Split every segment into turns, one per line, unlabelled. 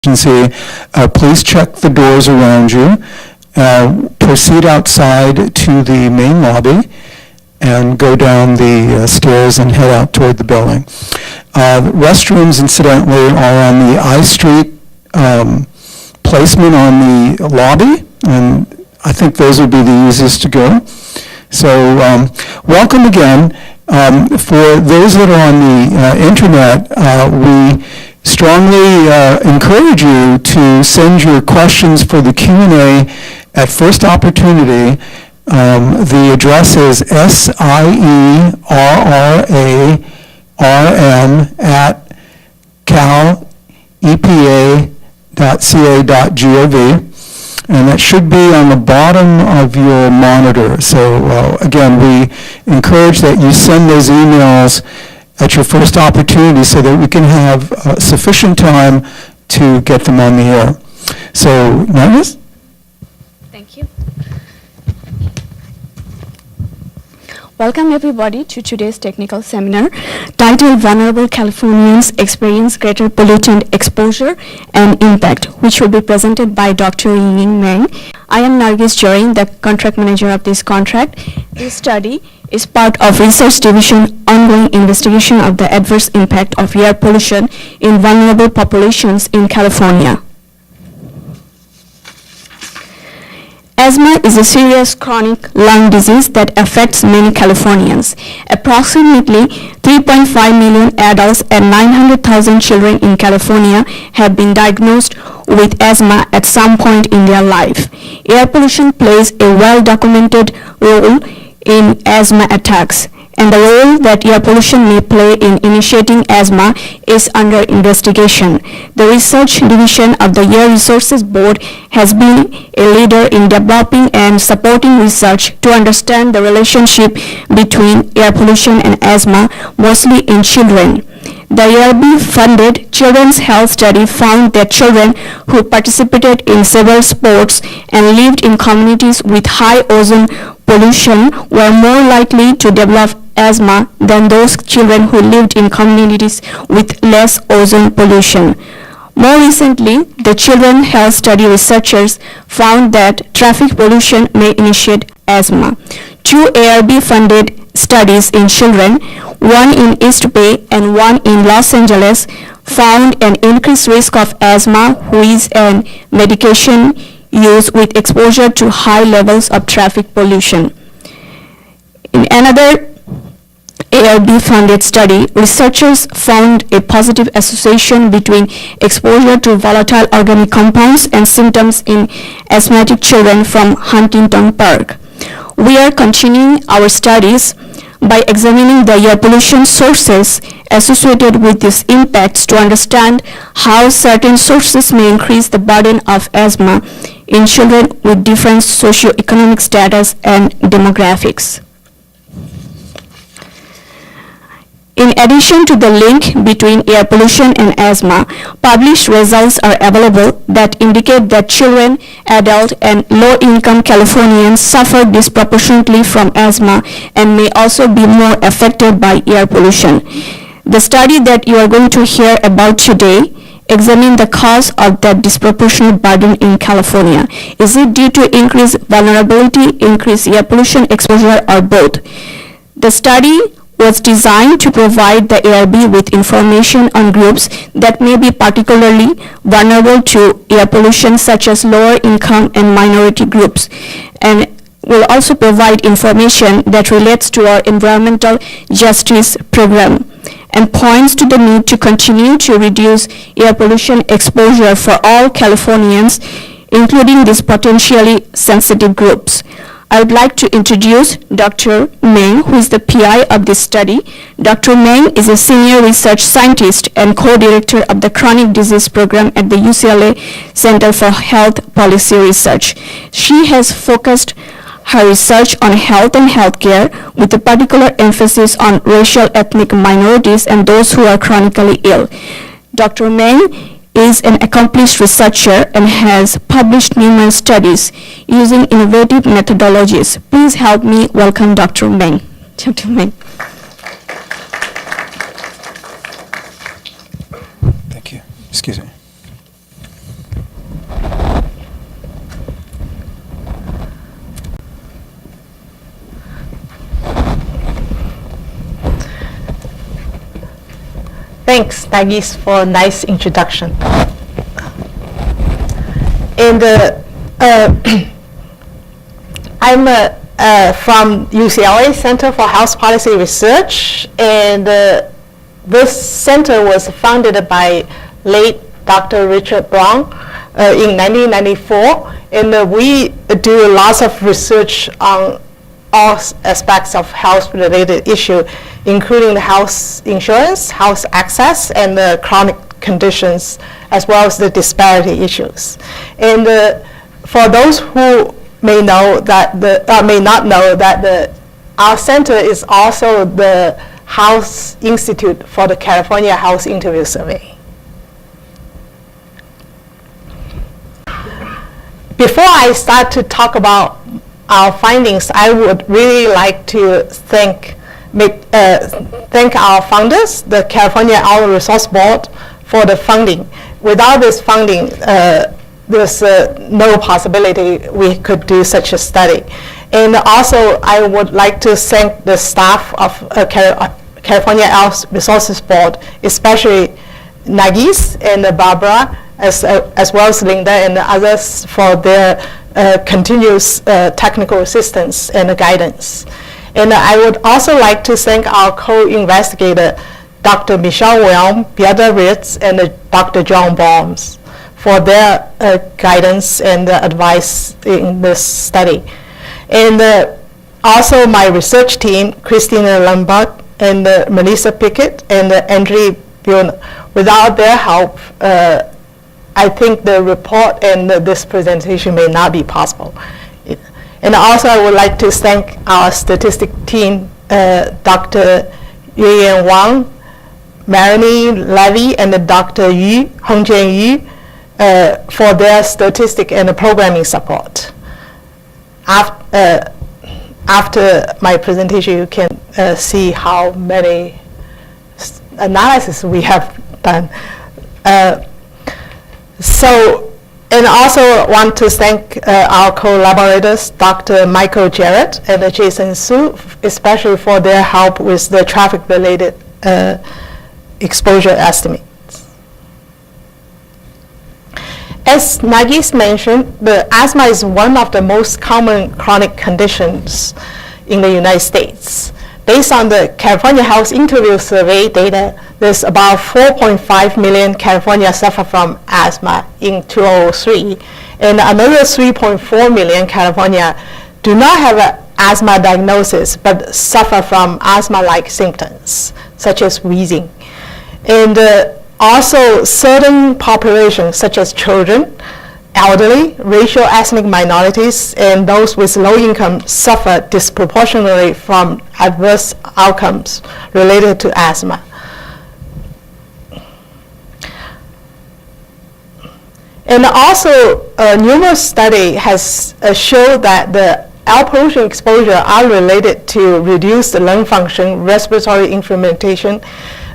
Please check the doors around you. Proceed outside to the main lobby and go down the stairs and head out toward the building. Restrooms, incidentally, are on the I Street placement on the lobby, and I think those would be the easiest to go. So welcome again. For those that are on the internet, we strongly encourage you to send your questions for the Q&A at first opportunity. The address is sierram@calepa.ca.gov. And that should be on the bottom of your monitor. So again, we encourage that you send those emails at your first opportunity so that we can have sufficient time to get them on the air. So, Nargis?
Thank you. Welcome everybody to today's technical seminar titled Vulnerable Californians Experience Greater Pollutant Exposure and Impact, which will be presented by Dr. Ying-Ying. I am Nargis Jorin, the contract manager of this contract. This study is part of Research Division ongoing investigation of the adverse impact of air pollution in vulnerable populations in California. Asthma is a serious chronic lung disease that affects many Californians. Approximately 3.5 million adults and 900,000 children in California have been diagnosed with asthma at some point in their life. Air pollution plays a well-documented role in asthma attacks, and the role that air pollution may play in initiating asthma is under investigation. The Research Division of the Air Resources Board has been a leader in developing and supporting research to understand the relationship between air pollution and asthma, mostly in children. The ARB-funded Children's Health Study found that children who participated in several sports and lived in communities with high ozone pollution were more likely to develop asthma than those children who lived in communities with less ozone pollution. More recently, the Children's Health Study researchers found that traffic pollution may initiate asthma. Two ARB-funded studies in children, one in East Bay and one in Los Angeles, found an increased risk of asthma with an medication use with exposure to high levels of traffic pollution. In another ARB-funded study, researchers found a positive association between exposure to volatile organic compounds and symptoms in asthmatic children from Huntington Park. We are continuing our studies by examining the air pollution sources associated with these impacts to understand how certain sources may increase the burden of asthma in children with different socioeconomic status and demographics. In addition to the link between air pollution and asthma, published results are available that indicate that children, adult, and low-income Californians suffer disproportionately from asthma and may also be more affected by air pollution. The study that you are going to hear about today examine the cause of that disproportionate burden in California. Is it due to increased vulnerability, increased air pollution exposure, or both? The study was designed to provide the ARB with information on groups that may be particularly vulnerable to air pollution, such as lower income and minority groups, and will also provide information that relates to our environmental justice program and points to the need to continue to reduce air pollution exposure for all Californians, including these potentially sensitive groups. I would like to introduce Dr. Meng, who is the PI of this study. Dr. Meng is a senior research scientist and co-director of the Chronic Disease Program at the UCLA Center for Health Policy Research. She has focused her research on health and healthcare with a particular emphasis on racial ethnic minorities and those who are chronically ill. Dr. Meng is an accomplished researcher and has published numerous studies using innovative methodologies. Please help me welcome Dr. Meng. Dr. Meng.
Thank you. Excuse me.
Thanks, Nagis, for a nice introduction. And I'm from UCLA Center for Health Policy Research, and this center was founded by late Dr. Richard Brown in 1994, and we do lots of research on all aspects of health-related issue, including the health insurance, health access, and the chronic conditions, as well as the disparity issues. And for those who may know that may not know that our center is also the Health Institute for the California Health Interview Survey. Before I start to talk about our findings, I would really like to thank our founders, the California Our Resource Board, for the funding. Without this funding, there's no possibility we could do such a study. And also, I would like to thank the staff of California Our Resources Board, especially Nagis and Barbara, as well as Linda and the others, for their continuous technical assistance and guidance. And I would also like to thank our co-investigator, Dr. Michelle Wilm, Beata Ritz, and Dr. John Baums, for their guidance and advice in this study. And also my research team, Christina Lombard and Melissa Pickett and Andrew Buhner. Without their help, I think the report and this presentation may not be possible. And also I would like to thank our statistic team, Dr. Ying-Ying Wang, Melanie Levy, and Dr. Hongjian Yu, for their statistic and programming support. After my presentation, you can see how many analyses we have done. And also want to thank our collaborators, Dr. Michael Jarrett and Jason Su, especially for their help with the traffic-related exposure estimates. As Nagis mentioned, the asthma is one of the most common chronic conditions in the United States. Based on the California Health Interview Survey data, there's about 4.5 million Californians suffer from asthma in 2003, and another 3.4 million Californians do not have an asthma diagnosis but suffer from asthma-like symptoms, such as wheezing. And also certain populations, such as children, elderly, racial ethnic minorities, and those with low income suffer disproportionately from adverse outcomes related to asthma. And also, numerous studies has showed that the air pollution exposure are related to reduced lung function, respiratory inflammation,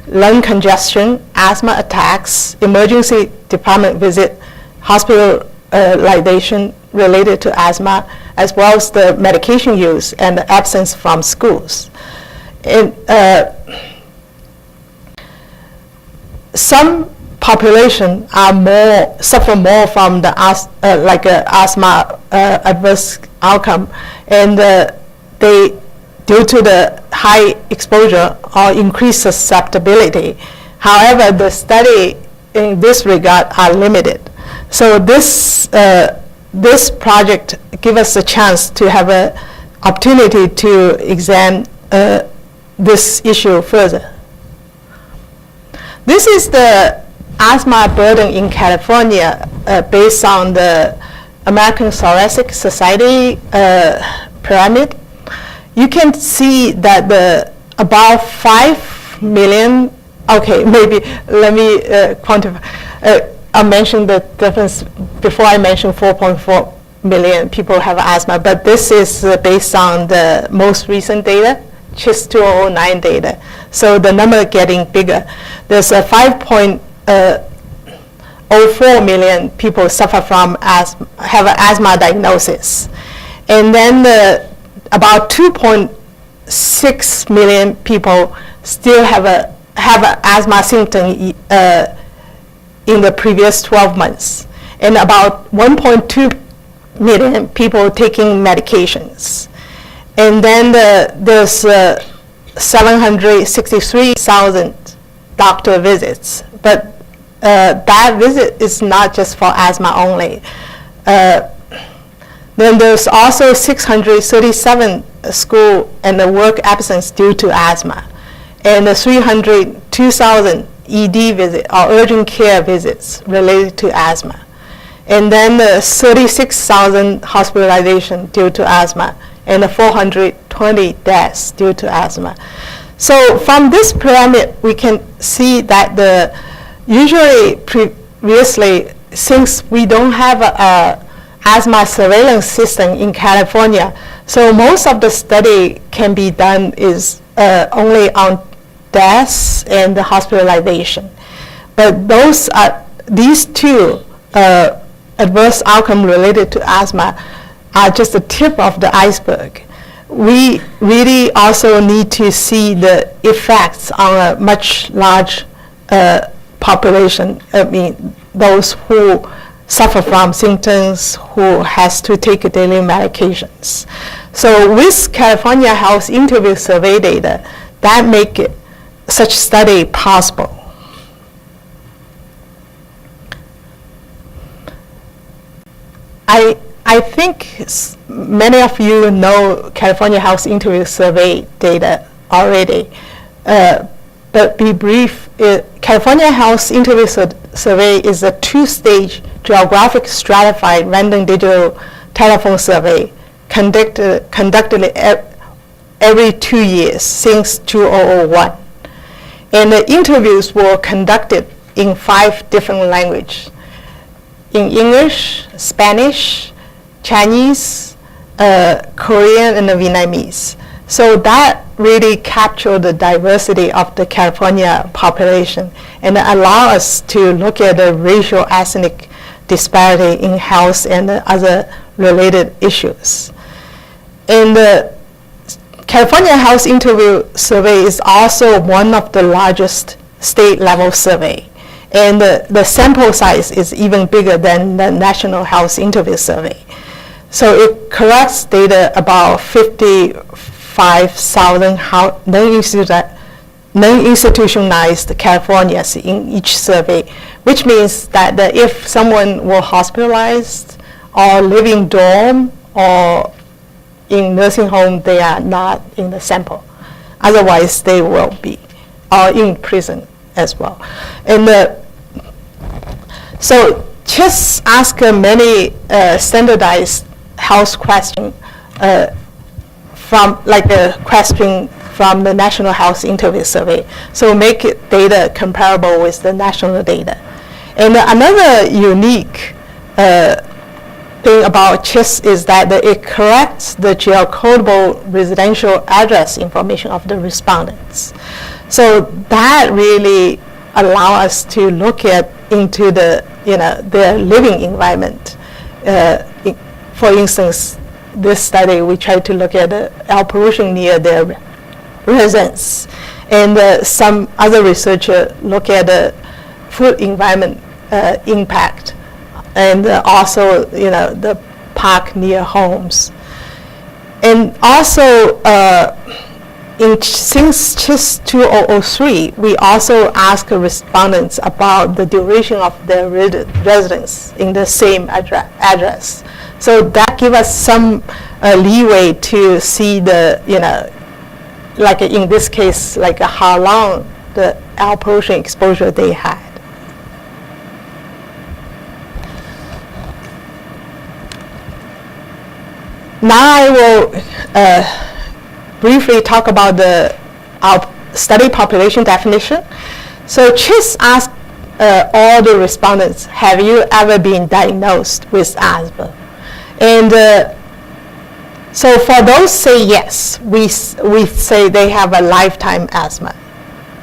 lung congestion, asthma attacks, emergency department visit, hospitalization related to asthma, as well as the medication use and the absence from schools. And some population are suffer more from the asthma adverse outcome, and they, due to the high exposure or increased susceptibility. However, the study in this regard are limited. So this project gives us a chance to have an opportunity to examine this issue further. This is the asthma burden in California based on the American Thoracic Society pyramid. You can see that about 5 million, okay, maybe let me quantify. I mentioned the difference before. I mentioned 4.4 million people have asthma, but this is based on the most recent data, just 2009 data. So the number getting bigger. There's a 5.04 million people suffer from asthma, have an asthma diagnosis. And then about 2.6 million people still have a have an asthma symptom in the previous 12 months, and about 1.2 million people taking medications. And then there's 763,000 doctor visits, but that visit is not just for asthma only. Then there's also 637 school and work absence due to asthma, and 302,000 ED visits or urgent care visits related to asthma. And then 36,000 hospitalization due to asthma, and 420 deaths due to asthma. So from this pyramid, we can see that usually previously, since we don't have a asthma surveillance system in California, so most of the study can be done is only on deaths and the hospitalization. But these two adverse outcome related to asthma are just the tip of the iceberg. We really also need to see the effects on a much large population. I mean, those who suffer from symptoms, who has to take daily medications. So with California Health Interview Survey data, that make such study possible. I think many of you know California Health Interview Survey data already, but be brief. California Health Interview Survey is a two-stage geographic stratified random digital telephone survey conducted every 2 years since 2001. And the interviews were conducted in 5 different languages: in English, Spanish, Chinese, Korean, and Vietnamese. So that really captured the diversity of the California population and allow us to look at the racial ethnic disparity in health and other related issues. And the California Health Interview Survey is also one of the largest state-level survey. And the sample size is even bigger than the National Health Interview Survey. So it collects data about 55,000 non-institutionalized Californians in each survey, which means that if someone were hospitalized or living dorm or in nursing home, they are not in the sample. Otherwise, they will be, or in prison as well. And so just ask many standardized health questions from like a question from the National Health Interview Survey. So make it data comparable with the national data. And another unique thing about CHIS is that it collects the geocodable residential address information of the respondents. So that really allows us to look into their living environment. For instance, this study, we tried to look at air pollution near their residence. And some other researchers look at the food environment impact, and also the park near homes. And also, since CHIS 2003, we also ask respondents about the duration of their residence in the same address. So that gives us some leeway to see like in this case, like how long the air pollution exposure they had. Now I will briefly talk about our study population definition. So CHIS asked all the respondents, have you ever been diagnosed with asthma? And so for those say yes, we say they have a lifetime asthma.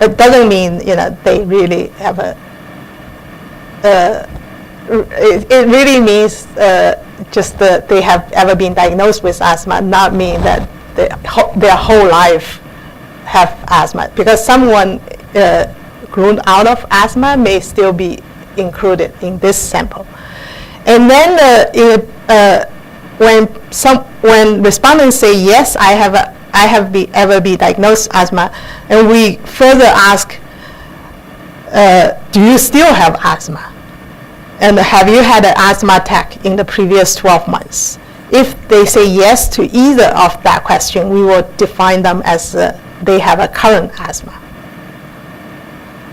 It doesn't mean they really have it really means just that they have ever been diagnosed with asthma, not mean that their whole life have asthma. Because someone grown out of asthma may still be included in this sample. And then when respondents say yes, I have ever been diagnosed asthma, and we further ask, do you still have asthma? And have you had an asthma attack in the previous 12 months? If they say yes to either of that question, we will define them as they have a current asthma.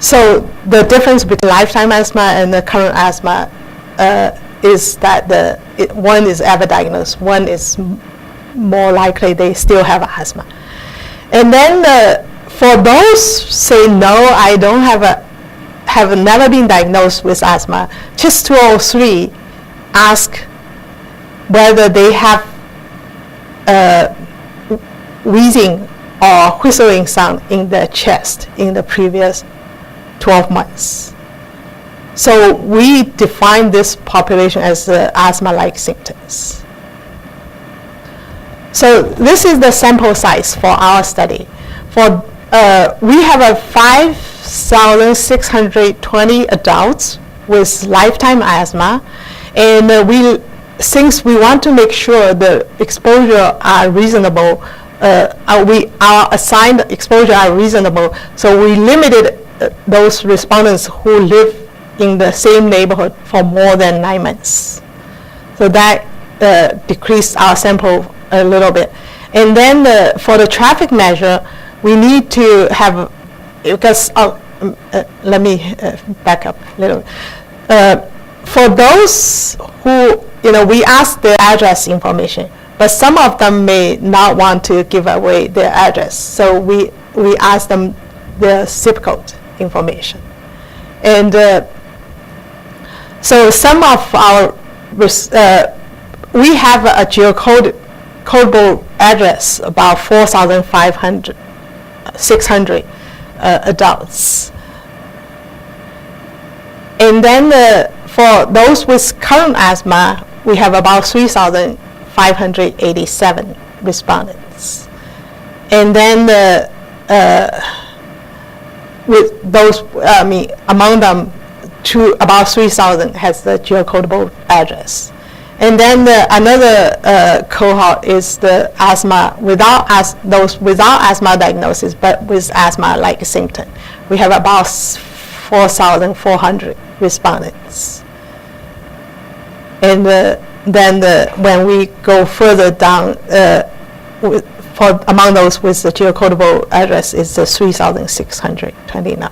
So the difference between lifetime asthma and the current asthma is that one is ever diagnosed, one is more likely they still have asthma. And then for those say no, I don't have never been diagnosed with asthma, CHIS 203 ask whether they have wheezing or whistling sound in their chest in the previous 12 months. So we define this population as asthma-like symptoms. So this is the sample size for our study. We have 5,620 adults with lifetime asthma, and since we want to make sure the exposure are reasonable, our assigned exposure are reasonable, so we limited those respondents who live in the same neighborhood for more than 9 months. So that decreased our sample a little bit. And then for the traffic measure, we need to have, because, let me back up a little bit. For those who, we ask their address information, but some of them may not want to give away their address. So we ask them their zip code information. And so some of our, we have a geocodable address, about 4,600 adults. And then for those with current asthma, we have about 3,587 respondents. And then with those, among them, about 3,000 has the geocodable address. And then another cohort is the asthma those without asthma diagnosis, but with asthma-like symptom. We have about 4,400 respondents. And then when we go further down, among those with the geocodable address is the 3,629.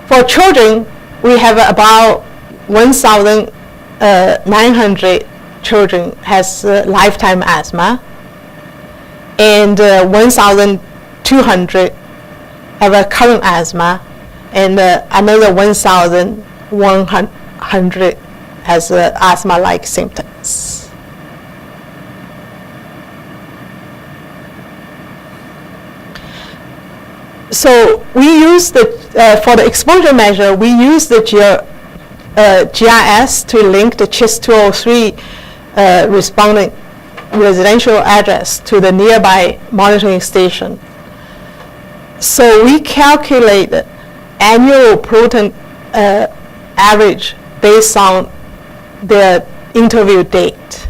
For children, we have about 1,900 children has lifetime asthma, and 1,200 have a current asthma, and another 1,100 has asthma-like symptoms. So we use for the exposure measure, we use the GIS to link the CHIS 203 respondent residential address to the nearby monitoring station. So we calculate the annual pollutant average based on their interview date.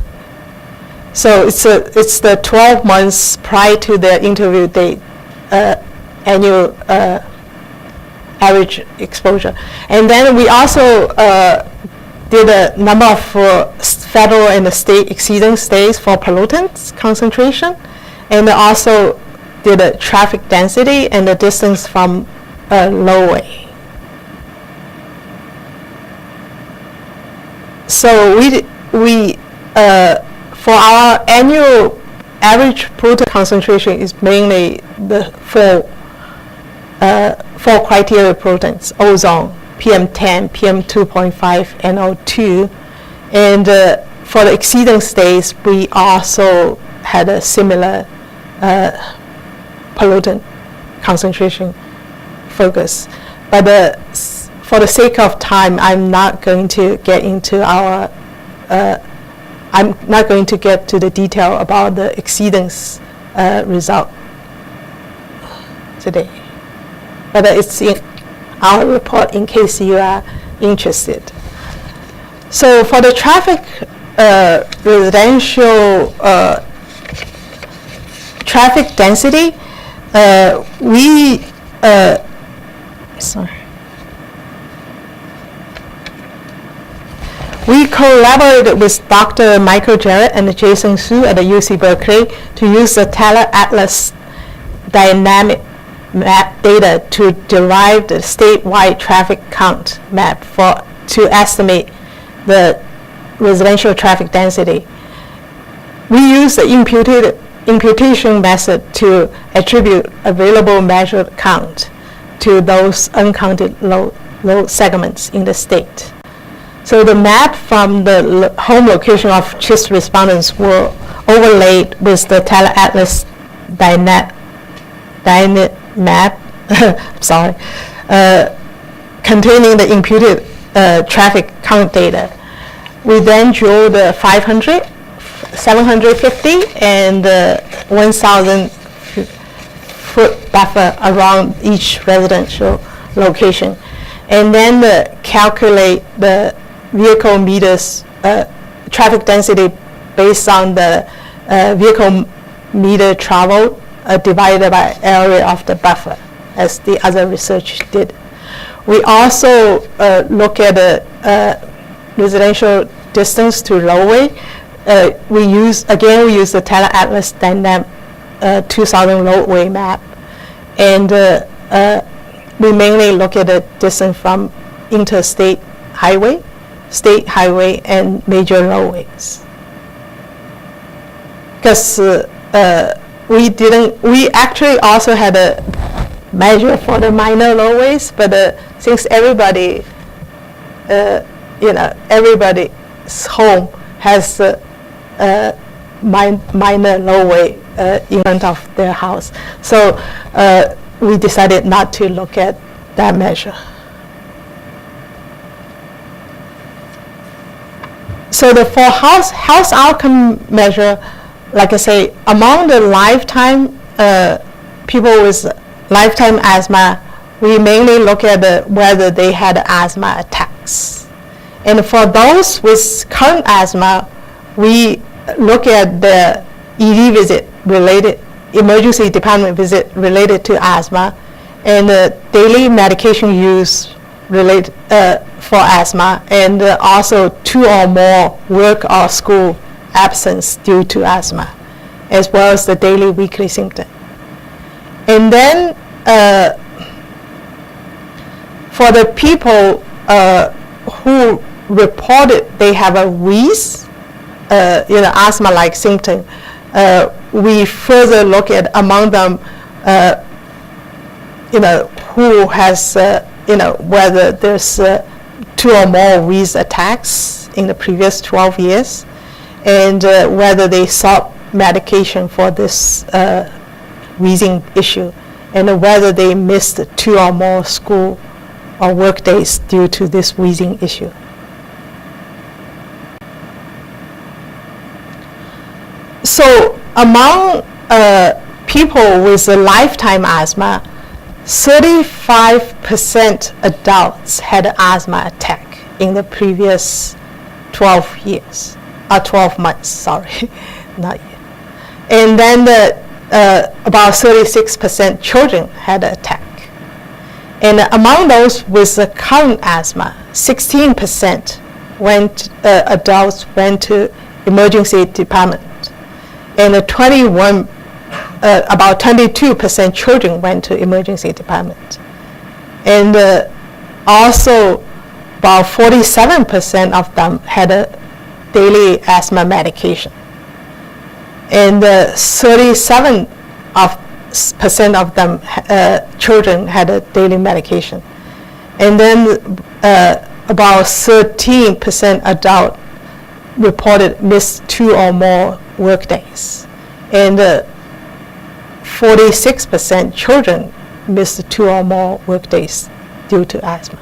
So it's the 12 months prior to their interview date annual average exposure. And then we also did a number of federal and state exceeding states for pollutants concentration, and also did a traffic density and the distance from Roadway. So we for our annual average pollutant concentration is mainly the four criteria pollutants: ozone, PM10, PM2.5, NO2. And for the exceeding states, we also had a similar pollutant concentration focus. But for the sake of time, I'm not going to get into I'm not going to get to the detail about the exceedance result. today. But it's in our report in case you are interested. So for the traffic residential traffic density, we collaborated with Dr. Michael Jarrett and Jason Su at the UC Berkeley to use the Teller Atlas dynamic map data to derive the statewide traffic count map to estimate the residential traffic density. We use the imputation method to attribute available measured count to those uncounted load segments in the state. So the map from the home location of CHIS respondents were overlaid with the Teller Atlas dynamic map, containing the imputed traffic count data. We then drew the 500, 750, and 1,000 foot buffer around each residential location, and then calculate the vehicle meters traffic density based on the vehicle meter traveled divided by area of the buffer, as the other research did. We also look at the residential distance to roadway. We use the Teller Atlas dynamic 2000 roadway map, and we mainly look at the distance from interstate highway, state highway, and major roadways. Because we actually also had a measure for the minor roadways, but since everybody's home has minor roadway in front of their house, so we decided not to look at that measure. So the for house outcome measure, like I say, among the lifetime people with lifetime asthma, we mainly look at whether they had asthma attacks. And for those with current asthma, we look at the ED visit related, emergency department visit related to asthma, and the daily medication use related for asthma, and also 2 or more work or school absence due to asthma, as well as the daily weekly symptom. And then for the people who reported they have a wheeze, asthma-like symptom, we further look at among them, who has, whether there's 2 or more wheeze attacks in the previous 12 years, and whether they sought medication for this wheezing issue, and whether they missed 2 or more school or work days due to this wheezing issue. So among people with a lifetime asthma, 35% adults had an asthma attack in the previous 12 years, or 12 months, sorry, not yet. And then about 36% children had an attack. And among those with the current asthma, 16% adults went to emergency department, and about 22% children went to emergency department. And also about 47% of them had a daily asthma medication. And 37% of them, children, had a daily medication. And then about 13% adult reported missed 2 or more work days. And 46% children missed 2 or more work days due to asthma.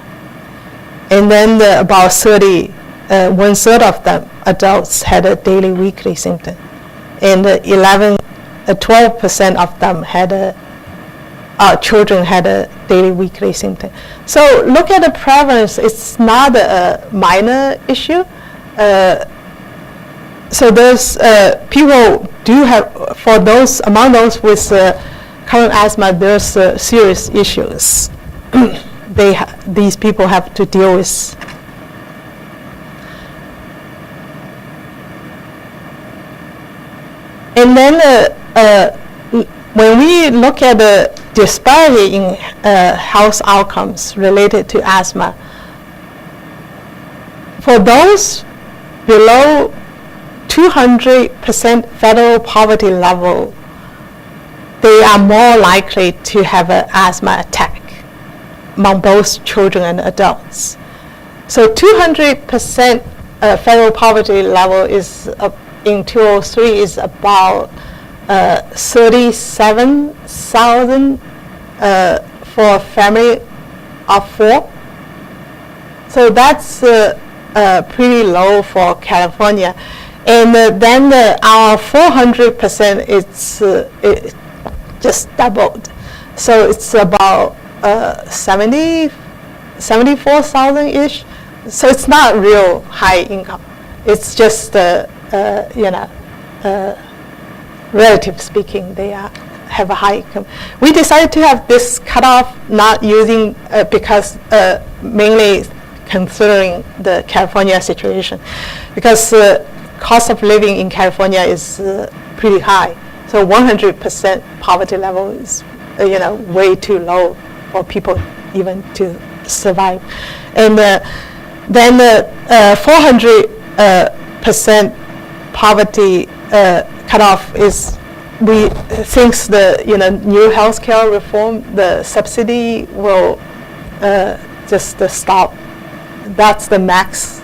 And then about 1/3 of them, adults, had a daily weekly symptom. And 12% of them had children had a daily, weekly symptom. So look at the prevalence. It's not a minor issue. So those people do have, for those, among those with current asthma, there's serious issues these people have to deal with. And then when we look at the disparity in health outcomes related to asthma, for those below 200% federal poverty level, they are more likely to have an asthma attack among both children and adults. So 200% federal poverty level is in 2003 is about 37,000 for a family of 4. So that's pretty low for California. And then our 400% it's just doubled. So it's about 74,000-ish. So it's not real high income. It's just relative speaking, they have a high income. We decided to have this cutoff not using because mainly considering the California situation, because cost of living in California is pretty high. So 100% poverty level is way too low for people even to survive. And then the 400% poverty cutoff is, we think the new healthcare reform, the subsidy will just stop. That's the max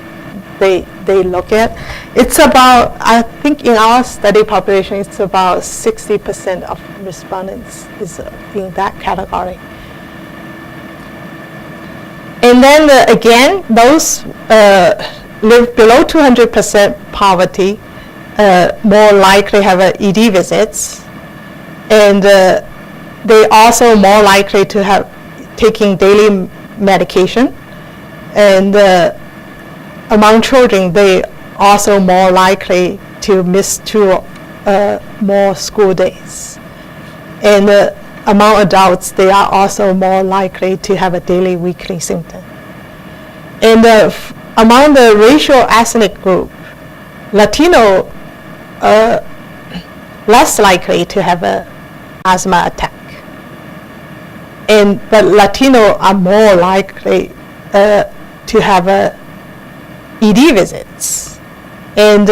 they look at. It's about, I think in our study population, it's about 60% of respondents is in that category. And then again, those live below 200% poverty more likely have ED visits, and they also more likely to have taking daily medication. And among children, they also more likely to miss 2 more school days. And among adults, they are also more likely to have a daily, weekly symptom. And among the racial ethnic group, Latino less likely to have an asthma attack. But Latino are more likely to have ED visits, and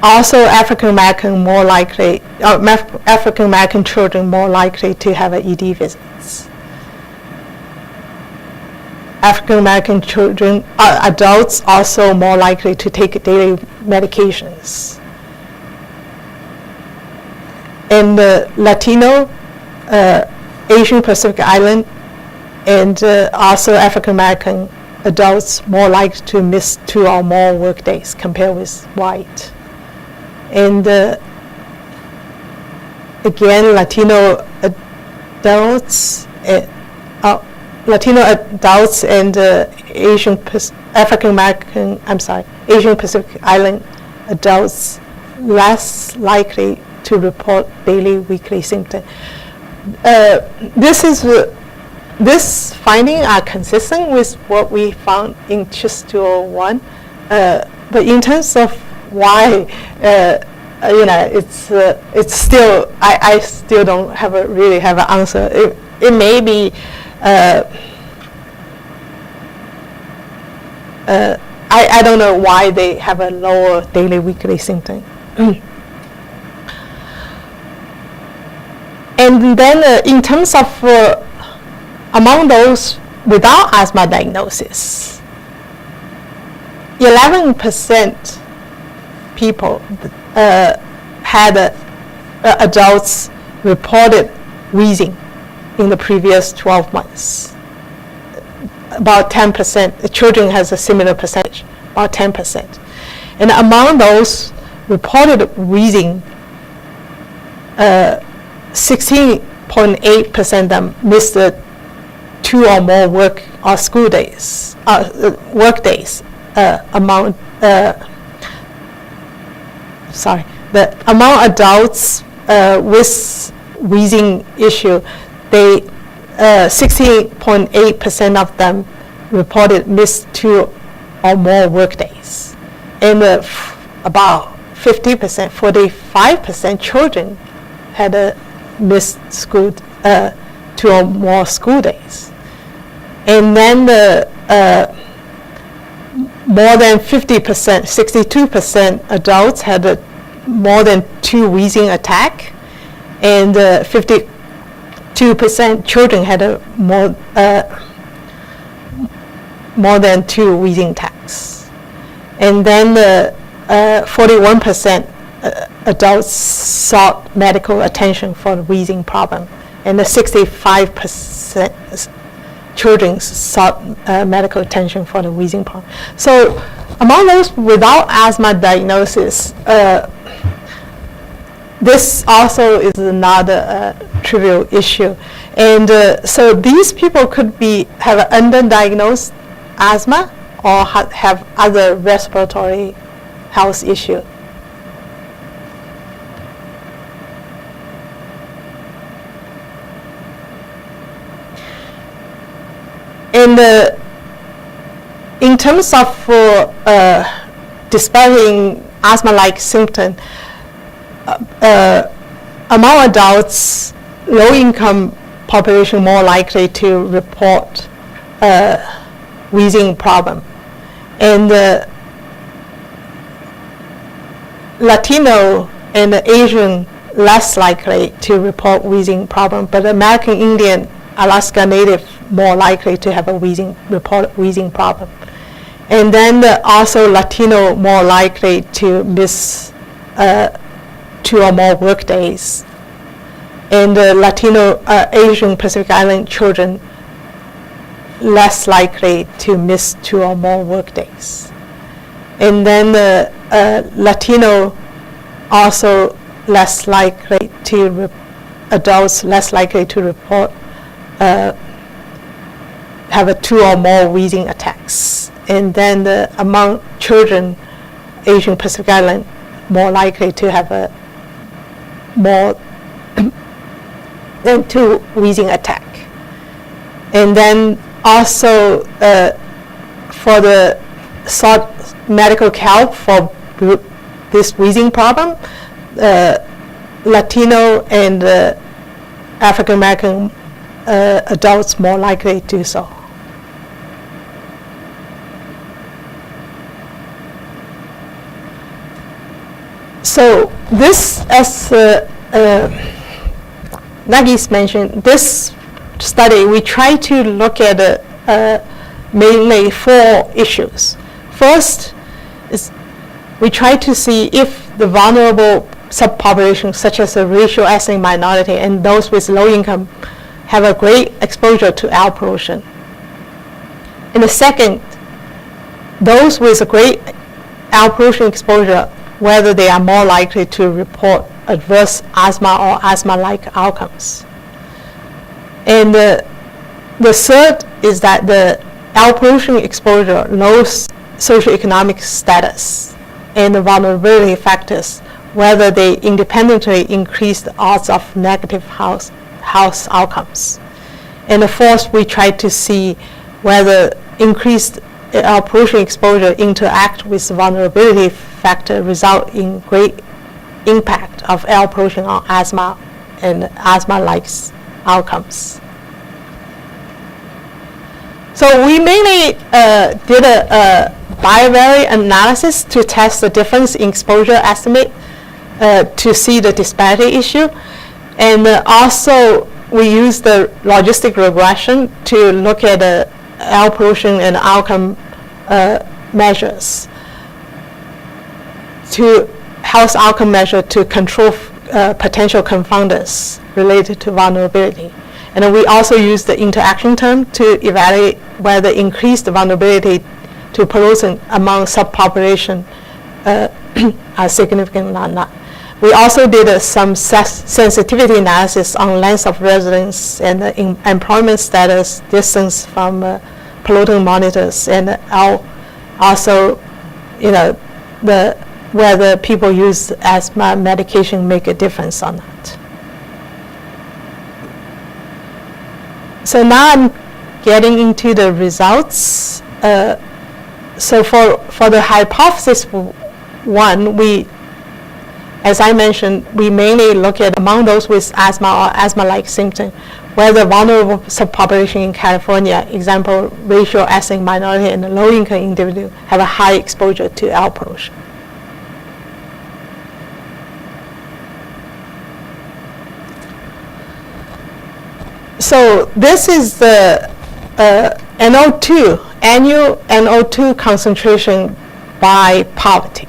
also African American more likely, African American children more likely to have ED visits. African American children, adults also more likely to take daily medications. And Latino, Asian Pacific Island, and also African American adults more likely to miss 2 or more work days compared with white. And again, Latino adults and Asian Pacific Island adults less likely to report daily, weekly symptoms. This finding are consistent with what we found in CHIS 201, but in terms of why, it's still, I still don't really have an answer. It may be, I don't know why they have a lower daily, weekly symptom. And then in terms of among those without asthma diagnosis, 11% people had adults reported wheezing in the previous 12 months. About 10%, the children has a similar percentage, about 10%. And among those reported wheezing, 16% 60.8% of them missed 2 or more work or school days, work days. The among adults with wheezing issue, 60.8% of them reported missed 2 or more work days, and about 50%, 45% children had missed school 2 or more school days, and then more than 50%, 62% adults had more than 2 wheezing attack, and 52% children had more than 2 wheezing attacks, and then 41% adults sought medical attention for the wheezing problem, and 65% children sought medical attention for the wheezing problem. So among those without asthma diagnosis, this also is another trivial issue. And so these people could have underdiagnosed asthma or have other respiratory health issue. And in terms of dispelling asthma-like symptoms, among adults, low-income population more likely to report wheezing problem, and Latino and Asian less likely to report wheezing problem, but American Indian, Alaska Native more likely to have a report wheezing problem, and then also Latino more likely to miss 2 or more work days, and Latino Asian Pacific Island children less likely to miss 2 or more work days, and then Latino also less likely to adults less likely to report have 2 or more wheezing attacks, and then among children, Asian Pacific Island more likely to have more than 2 wheezing attack, and then also for the sought medical help for this wheezing problem, Latino and African American adults more likely to do so. So this, as Nagis mentioned, this study, we try to look at mainly 4 issues. First is we try to see if the vulnerable subpopulations, such as the racial ethnic minority and those with low income, have a great exposure to air pollution. And the second, those with a great air pollution exposure, whether they are more likely to report adverse asthma or asthma-like outcomes. And the third is that the air pollution exposure, low socioeconomic status, and the vulnerability factors, whether they independently increase the odds of negative health outcomes. And the fourth, we try to see whether increased air pollution exposure interact with vulnerability factor result in great impact of air pollution on asthma and asthma-like outcomes. So we mainly did a bivariate analysis to test the difference in exposure estimate to see the disparity issue. And also we used the logistic regression to look at the air pollution and outcome measures, to health outcome measure to control potential confounders related to vulnerability. And then we also use the interaction term to evaluate whether increased vulnerability to pollutant among subpopulation are significant or not. We also did some sensitivity analysis on length of residence and employment status, distance from pollutant monitors, and also, whether people use asthma medication make a difference or not. So now I'm getting into the results. So for the hypothesis one, as I mentioned, we mainly look at among those with asthma or asthma-like symptoms, whether vulnerable subpopulation in California, example, racial, ethnic minority, and low-income individuals have a high exposure to air pollution. So this is the NO2, annual NO2 concentration by poverty.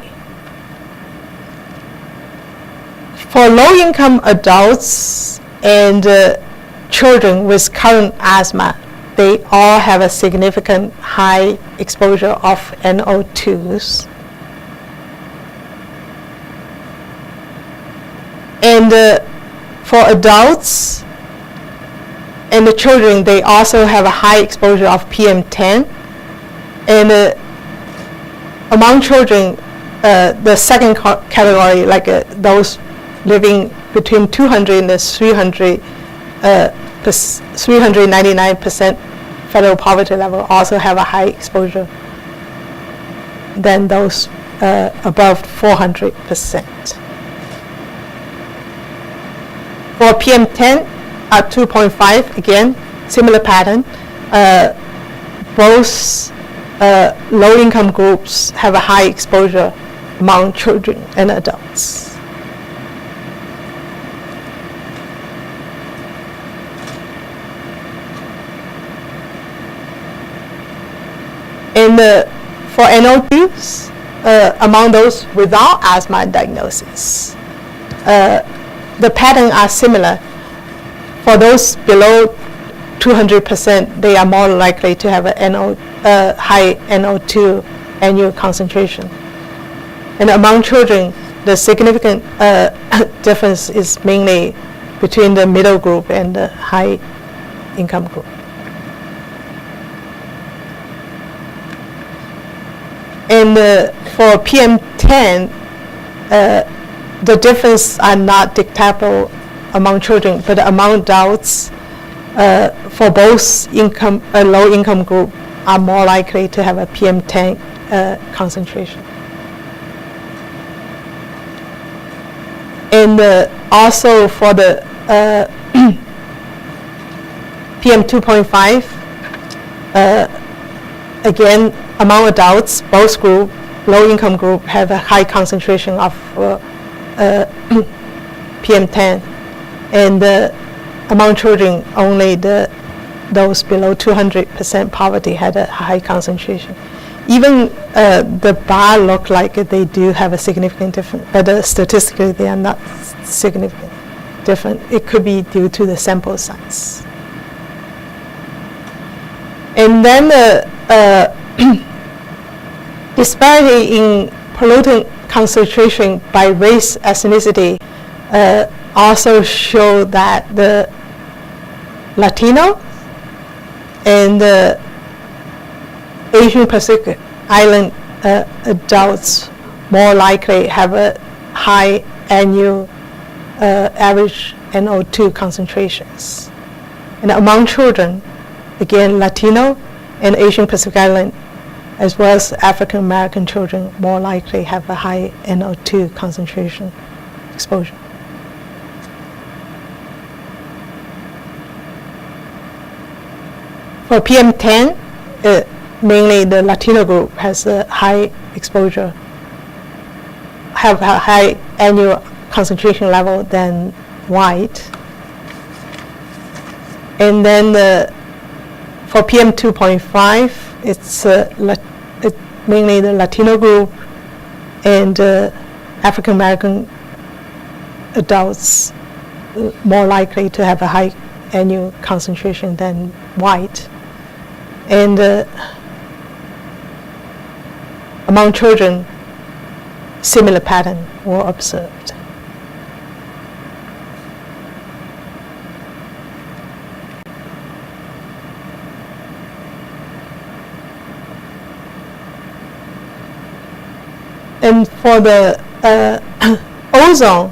For low-income adults and children with current asthma, they all have a significant high exposure of NO2s. And for adults and the children, they also have a high exposure of PM10. And among children, the second category, like those living between 200 and 399% federal poverty level, also have a high exposure than those above 400%. For PM10 at 2.5, again, similar pattern. Both low-income groups have a high exposure among children and adults. And for NO2s, among those without asthma diagnosis, the patterns are similar. For those below 200%, they are more likely to have a high NO2 annual concentration. And among children, the significant difference is mainly between the middle group and the high income group. And for PM10, the difference are not detectable among children, but among adults, for both low-income group are more likely to have a PM10 concentration. And also for the PM 2.5, again, among adults, both group, low-income group, have a high concentration of PM10. And among children, only those below 200% poverty had a high concentration. Even the bar look like they do have a significant difference, but statistically they are not significant different. It could be due to the sample size. And then disparity in pollutant concentration by race, ethnicity, also show that the Latino and the Asian Pacific Island adults more likely have a high annual average NO2 concentrations. And among children, again, Latino and Asian Pacific Island, as well as African American children, more likely have a high NO2 concentration exposure. For PM10, mainly the Latino group has a high exposure, have a high annual concentration level than white. And then for PM 2.5, it's mainly the Latino group and African American adults more likely to have a high annual concentration than white. And among children, similar pattern were observed. And for the ozone,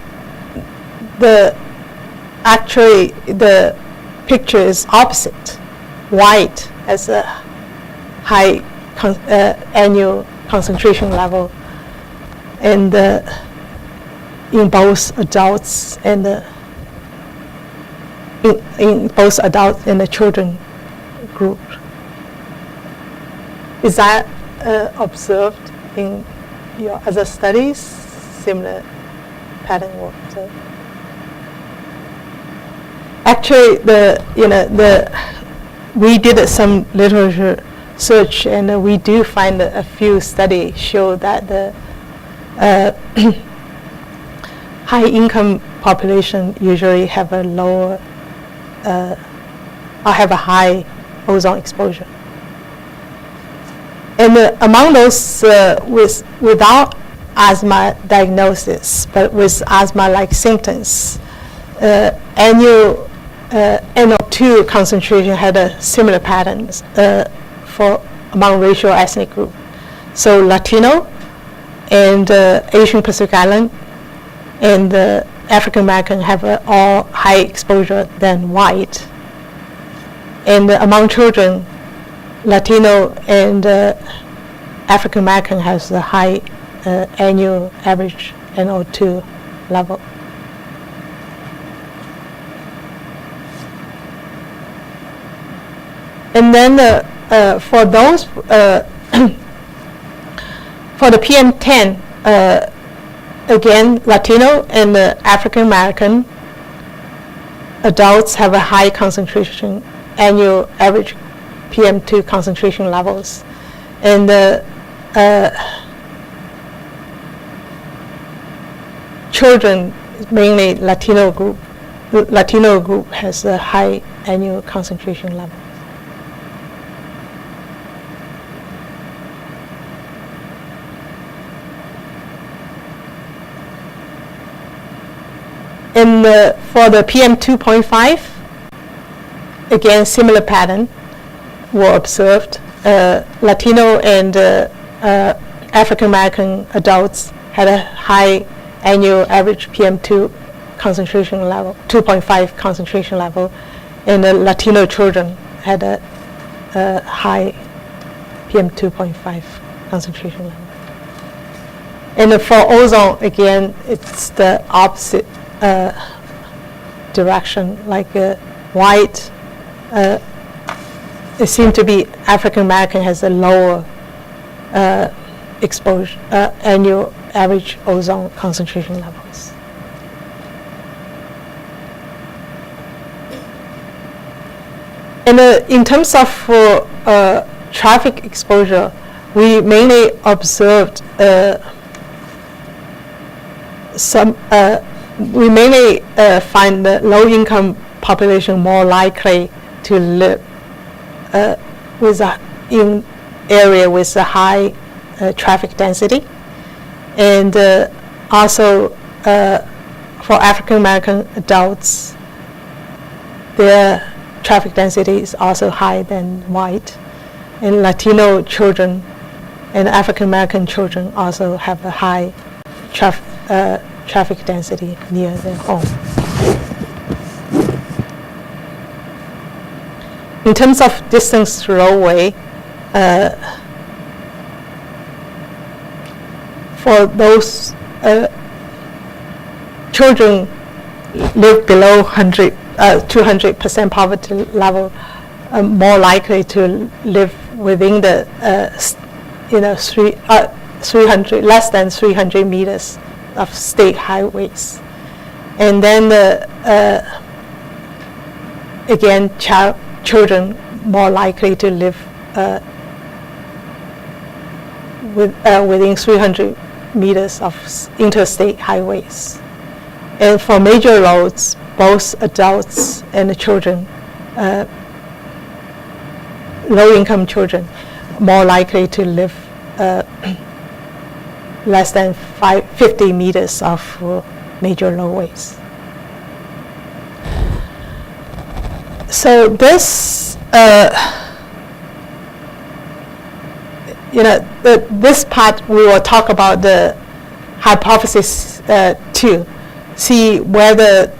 actually the picture is opposite. White has a high annual concentration level, and in both adults and in both adults and the children group. Is that observed in your other studies? Similar pattern was observed? Actually, we did some literature search, and we do find a few studies show that the high-income population usually have a lower or have a high ozone exposure. And among those without asthma diagnosis, but with asthma-like symptoms, annual NO2 concentration had a similar patterns for among racial ethnic group. So Latino and Asian Pacific Island and African American have all high exposure than white. And among children, Latino and African American has a high annual average NO2 level. And then for those, for the PM10, again, Latino and African American adults have a high concentration, annual average PM2 concentration levels. And children, mainly Latino group has a high annual concentration level. And for the PM 2.5, again, similar pattern were observed. Latino and African American adults had a high annual average PM2 concentration level, 2.5 concentration level, and Latino children had a high PM 2.5 concentration level. And for ozone, again, it's the opposite direction, like white. It seems to be African American has a lower exposure, annual average ozone concentration levels. And in terms of traffic exposure, we mainly observed we mainly find the low-income population more likely to live in area with a high traffic density, and also for African American adults, their traffic density is also higher than white, and Latino children and African American children also have a high traffic density near their home. In terms of distance roadway, for those children live below 200% poverty level, more likely to live within the 300, less than 300 meters of state highways. And then again, children more likely to live within 300 meters of interstate highways. And for major roads, both adults and the children, low-income children, more likely to live less than 50 meters of major roadways. So this, this part we will talk about the hypothesis 2, see whether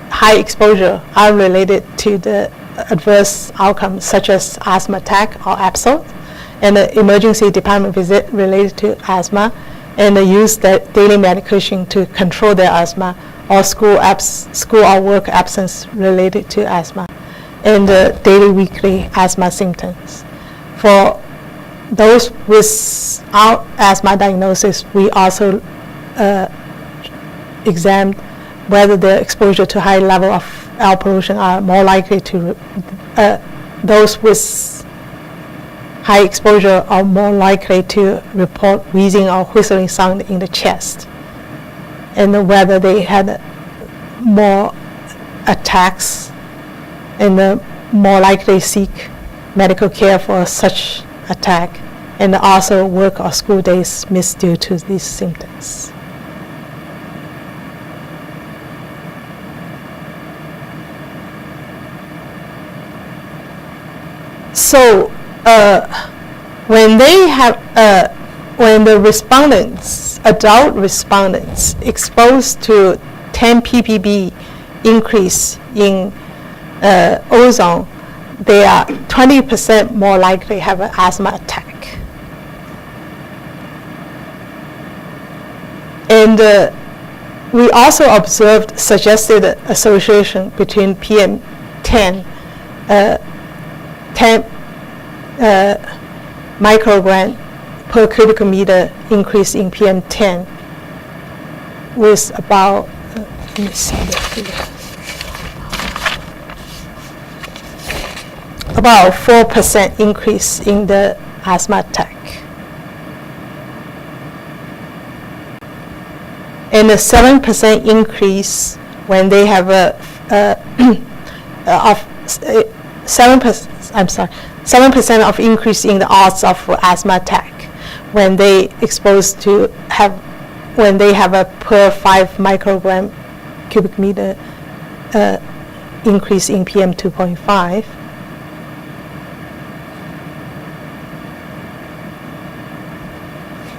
high exposure are related to the adverse outcomes such as asthma attack or absence, and the emergency department visit related to asthma, and the use the daily medication to control their asthma, or school or work absence related to asthma, and the daily weekly asthma symptoms. For those without asthma diagnosis, we also examined whether the exposure to high level of air pollution are more likely to, those with high exposure are more likely to report wheezing or whistling sound in the chest, and whether they had more attacks and more likely seek medical care for such attack, and also work or school days missed due to these symptoms. So when they have, when the respondents, adult respondents, exposed to 10 ppb increase in ozone, they are 20% more likely to have an asthma attack. And we also observed suggested association between PM10, 10 microgram per cubic meter increase in PM10 with about, let me see the figure, about 4% increase in the asthma attack. And a 7% increase when they have a, of 7% of increase in the odds of asthma attack when they exposed to have, when they have a per 5 microgram cubic meter increase in PM 2.5.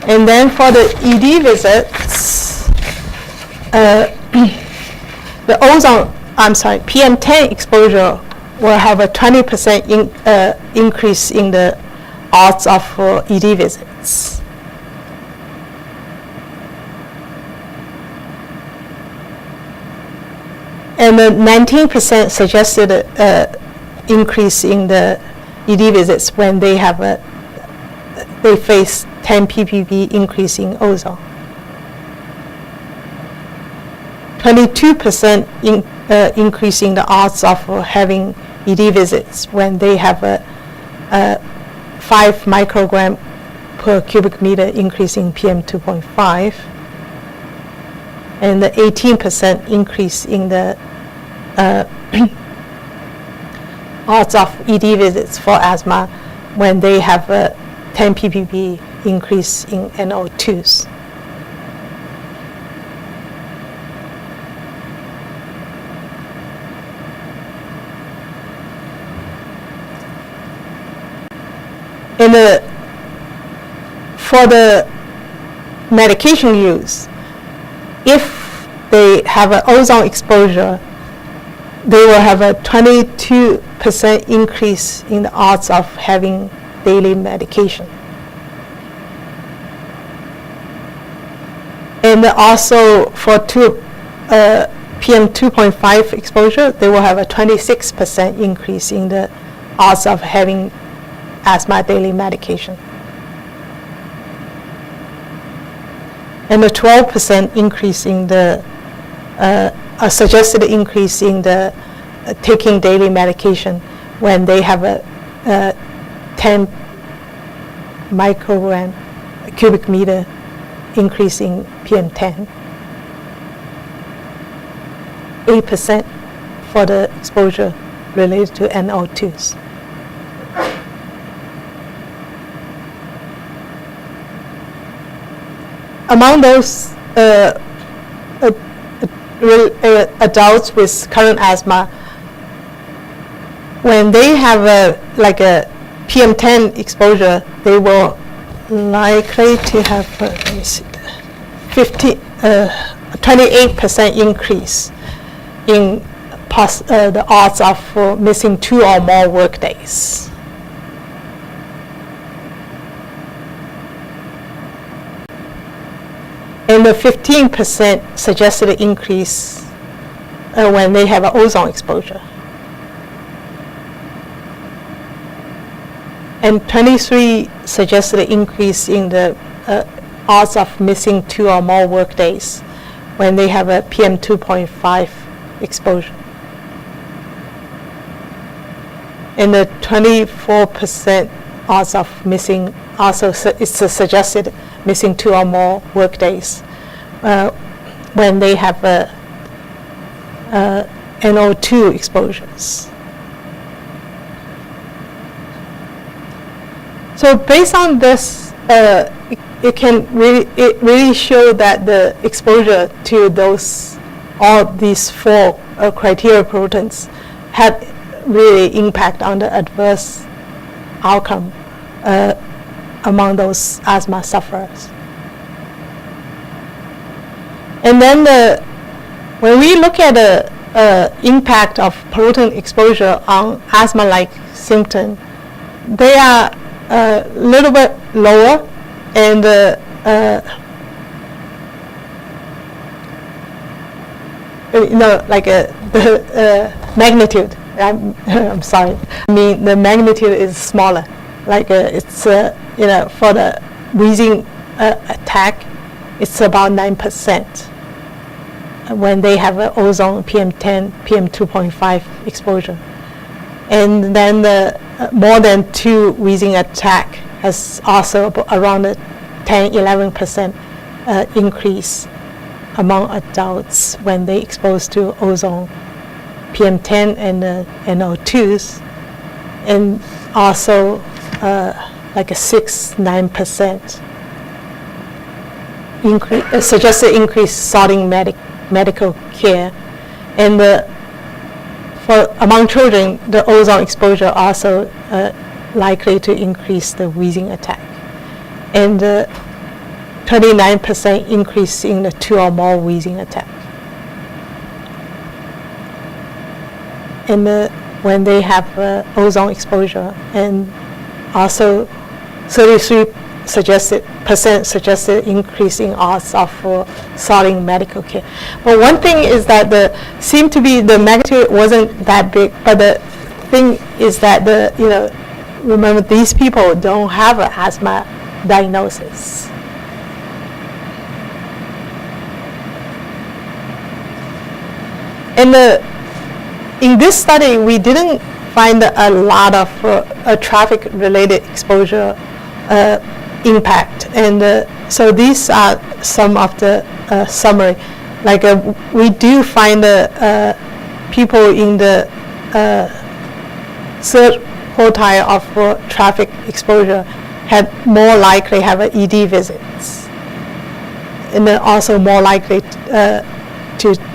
And then for the ED visits, the ozone, PM10 exposure will have a 20% increase in the odds of ED visits. And the 19% suggested increase in the ED visits when they have they face 10 ppb increase in ozone. 22% increase in the odds of having ED visits when they have a 5 microgram per cubic meter increase in PM 2.5, and the 18% increase in the odds of ED visits for asthma when they have a 10 ppb increase in NO2s. And for the medication use, if they have an ozone exposure, they will have a 22% increase in the odds of having daily medication. And also for PM 2.5 exposure, they will have a 26% increase in the odds of having asthma daily medication. And a 12% increase in the, a suggested increase in the taking daily medication when they have a 10 microgram cubic meter increase in PM10. 8% for the exposure related to NO2s. Among those adults with current asthma, when they have a PM10 exposure, they will likely to have, let me see, 28% increase in the odds of missing 2 or more work days. And the 15% suggested increase when they have an ozone exposure. And 23 suggested increase in the odds of missing 2 or more work days when they have a PM 2.5 exposure. And the 24% odds of missing also it's suggested missing 2 or more work days when they have NO2 exposures. So based on this, it really show that the exposure to all these 4 criteria pollutants had really impact on the adverse outcome among those asthma sufferers. And then when we look at the impact of pollutant exposure on asthma-like symptoms, they are a little bit lower, and the magnitude. I'm sorry. I mean, the magnitude is smaller. Like it's for the wheezing attack, it's about 9% when they have an ozone PM10, PM2.5 exposure, and then the more than 2 wheezing attack has also around a 10-11% increase among adults when they exposed to ozone PM10 and NO2s, and also like a 6-9% increase, suggested increase soughting medical care, and among children, the ozone exposure also likely to increase the wheezing attack, and 39% increase in the 2 or more wheezing attack. And when they have ozone exposure, and also 33% suggested increase in odds of soughting medical care. But one thing is that the magnitude wasn't that big, but the thing is that remember, these people don't have an asthma diagnosis. And in this study, we didn't find a lot of traffic-related exposure impact, and so these are some of the summary. Like we do find people in the third quartile of traffic exposure had more likely have an ED visits, and then also more likely to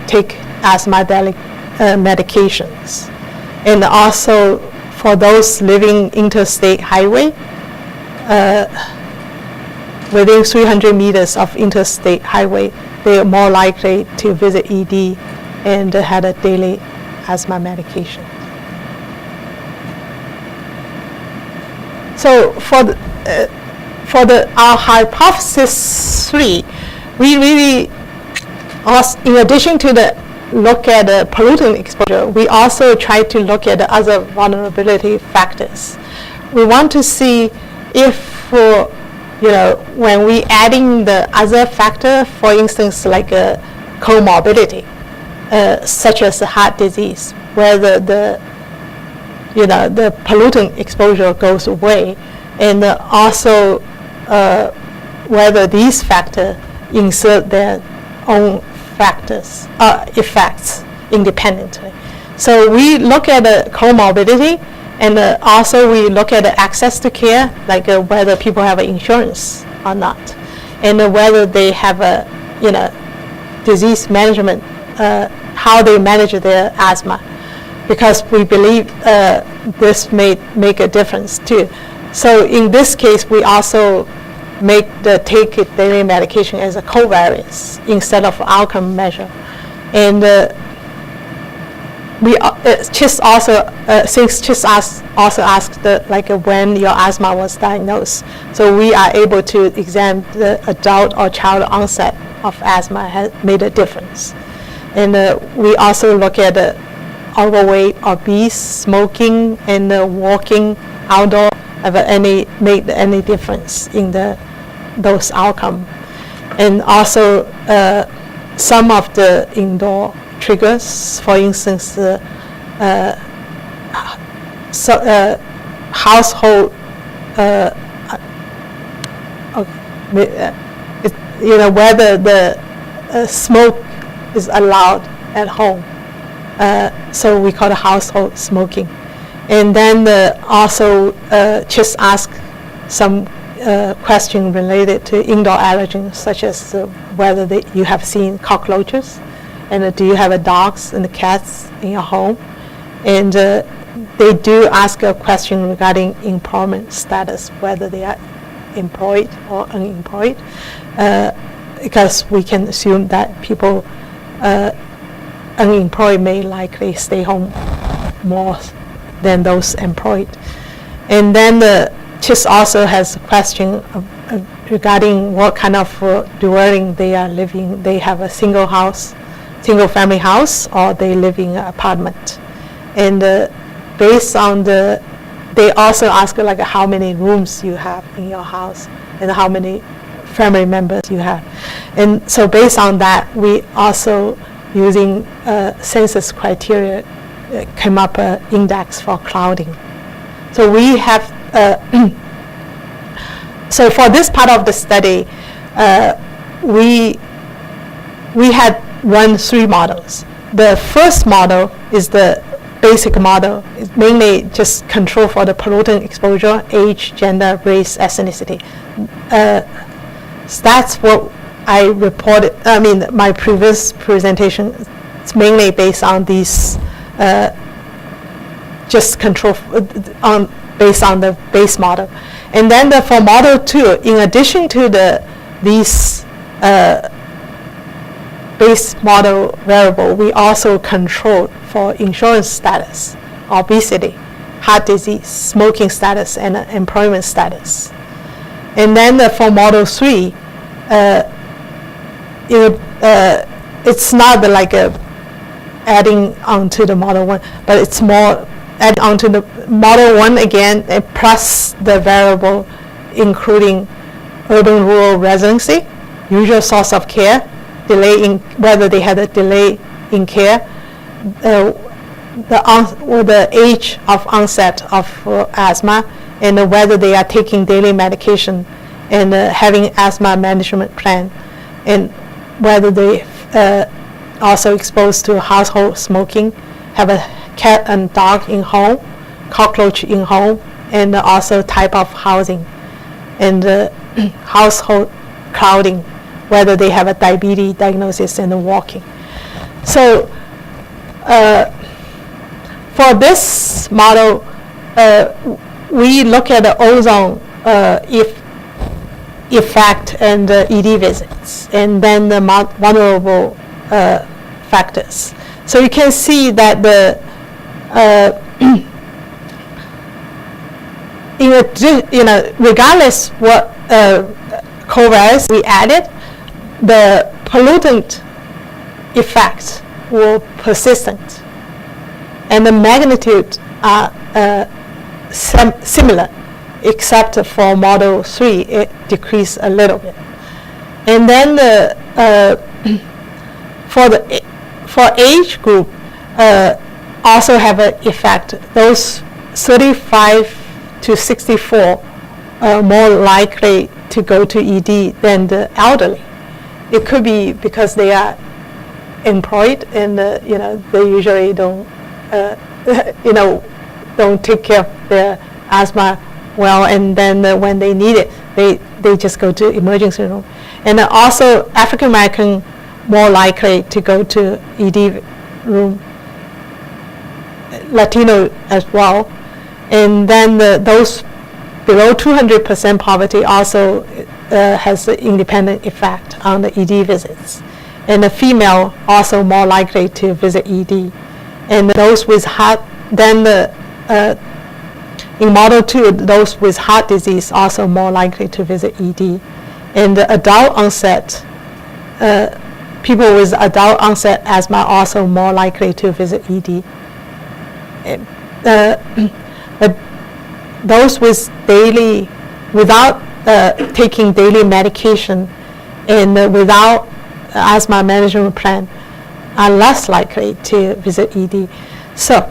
take asthmatic medications, and also for those living interstate highway. Within 300 meters of interstate highway, they are more likely to visit ED and had a daily asthma medication. So for our hypothesis 3, we really, in addition to the look at the pollutant exposure, we also try to look at the other vulnerability factors. We want to see if when we adding the other factor, for instance, like a comorbidity, such as heart disease, whether the pollutant exposure goes away, and also whether these factors insert their own effects independently. So we look at the comorbidity, and also we look at the access to care, like whether people have insurance or not, and whether they have a disease management, how they manage their asthma, because we believe this may make a difference too. So in this case, we also take daily medication as a covariance instead of outcome measure. And CHIS also asked when your asthma was diagnosed. So we are able to examine the adult or child onset of asthma has made a difference. And we also look at overweight, obese, smoking, and walking outdoor have made any difference in those outcomes. And also some of the indoor triggers, for instance, household, whether the smoke is allowed at home. So we call it household smoking. And then also just ask some question related to indoor allergens, such as whether you have seen cockroaches, and do you have dogs and cats in your home. And they do ask a question regarding employment status, whether they are employed or unemployed, because we can assume that people unemployed may likely stay home more than those employed. And then CHIS also has a question regarding what kind of dwelling they are living. They have a single family house, or they live in an apartment. And based on they also ask how many rooms you have in your house and how many family members you have. And so based on that, we also, using census criteria, came up an index for crowding. So we have, so for this part of the study, we had run 3 models. The first model is the basic model. It's mainly just control for the pollutant exposure, age, gender, race, ethnicity. So that's what I reported, my previous presentation. It's mainly based on these, just control based on the base model. And then for model 2, in addition to these base model variable, we also controlled for insurance status, obesity, heart disease, smoking status, and employment status. And then for model 3, it's not adding on to the model 1, but it's more add on to the model 1 again, plus the variable including urban-rural residency, usual source of care, delay in whether they had a delay in care, the age of onset of asthma, and whether they are taking daily medication and having asthma management plan, and whether they also exposed to household smoking, have a cat and dog in home, cockroach in home, and also type of housing, and household crowding, whether they have a diabetes diagnosis and walking. So for this model, we look at the ozone effect and ED visits, and then the vulnerable factors. So you can see that regardless what covariance we added, the pollutant effects were persistent, and the magnitude are similar, except for model 3, it decreased a little bit. And then for age group, also have an effect. Those 35 to 64 are more likely to go to ED than the elderly. It could be because they are employed and they usually don't don't take care of their asthma well, and then when they need it, they just go to emergency room. And also African American more likely to go to ED room, Latino as well. And then those below 200% poverty also has an independent effect on the ED visits. And the female also more likely to visit ED. And those with heart, then in model 2, those with heart disease also more likely to visit ED. And the adult onset, people with adult onset asthma also more likely to visit ED. Those with daily, without taking daily medication and without asthma management plan are less likely to visit ED. So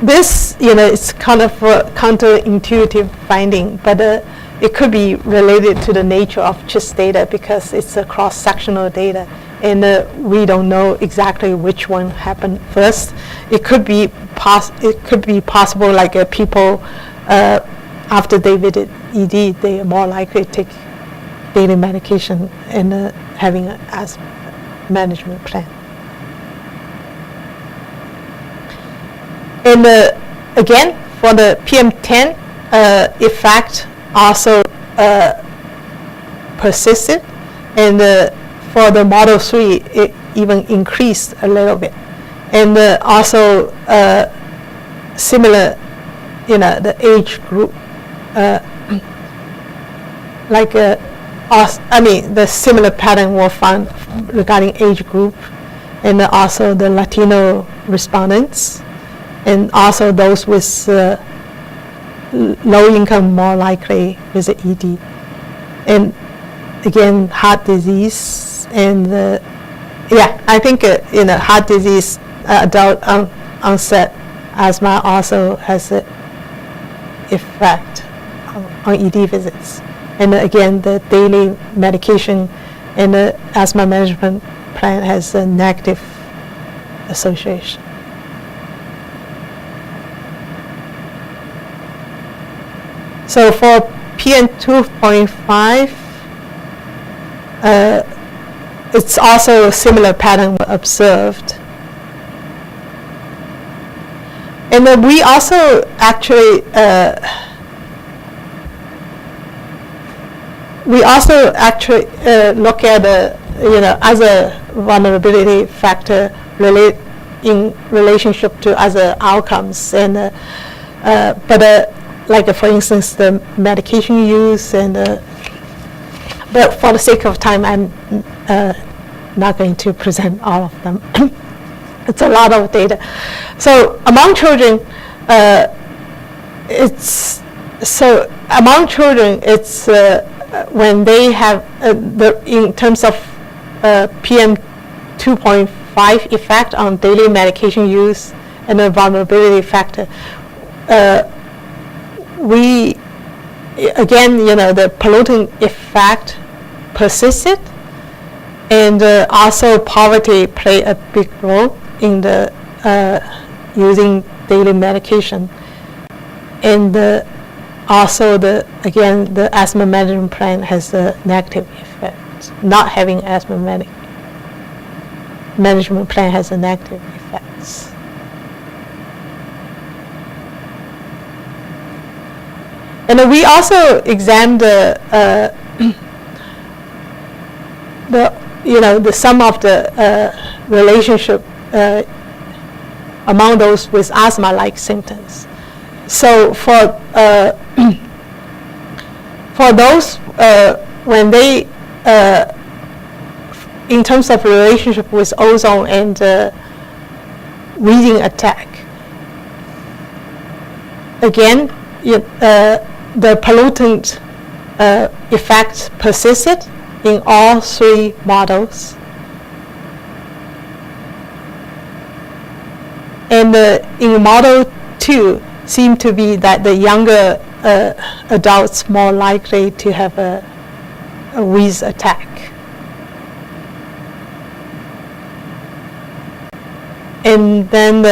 this, it's kind of a counterintuitive finding, but it could be related to the nature of CHIS data because it's a cross-sectional data, and we don't know exactly which one happened first. It could be possible like people after they visit ED, they are more likely to take daily medication and having an asthma management plan. And again, for the PM10 effect also persisted, and for the model 3, it even increased a little bit. And also similar, the age group, the similar pattern was found regarding age group, and also the Latino respondents, and also those with low income more likely visit ED. And again, heart disease, and I think heart disease, adult onset asthma also has an effect on ED visits. And again, the daily medication and the asthma management plan has a negative association. So for PM 2.5, it's also a similar pattern observed. And then we also actually look at other vulnerability factor in relationship to other outcomes, and like for instance the medication use, and but for the sake of time I'm not going to present all of them. It's a lot of data. So among children, it's when they have in terms of PM 2.5 effect on daily medication use and the vulnerability factor, we again, the pollutant effect persisted, and also poverty played a big role in the using daily medication, and also the asthma management plan has a negative effect. Not having asthma management plan has a negative effects. And we also examined the sum of the relationship among those with asthma-like symptoms. So for those when they in terms of relationship with ozone and wheezing attack, again the pollutant effect persisted in all 3 models. And in model 2, seemed to be that the younger adults more likely to have a wheeze attack. And then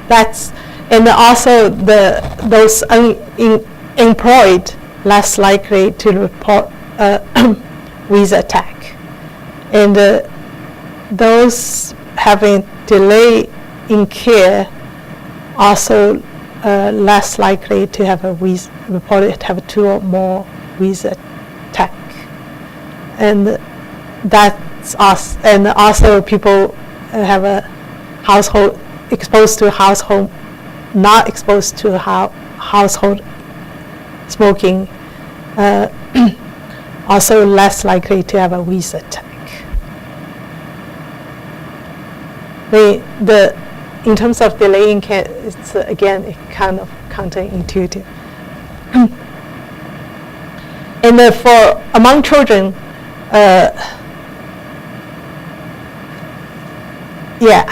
that's, and also those unemployed less likely to report wheeze attack, and those having delay in care also less likely to have reported to have 2 or more wheezy attack. And that's us. And also people have a household exposed to household, not exposed to household smoking, also less likely to have a wheezy attack. In terms of delay in care, it's again kind of counterintuitive. And for among children,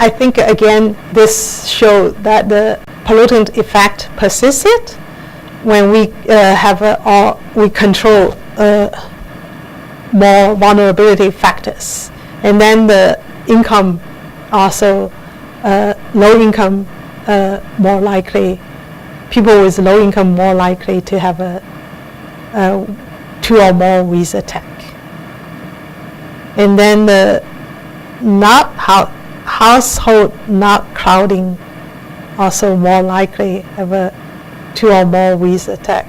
I think again this shows that the pollutant effect persisted when we we control more vulnerability factors, and then the income also low income more likely, people with low income more likely to have a 2 or more wheezy attack. And then the household not crowding also more likely have a 2 or more wheezy attack.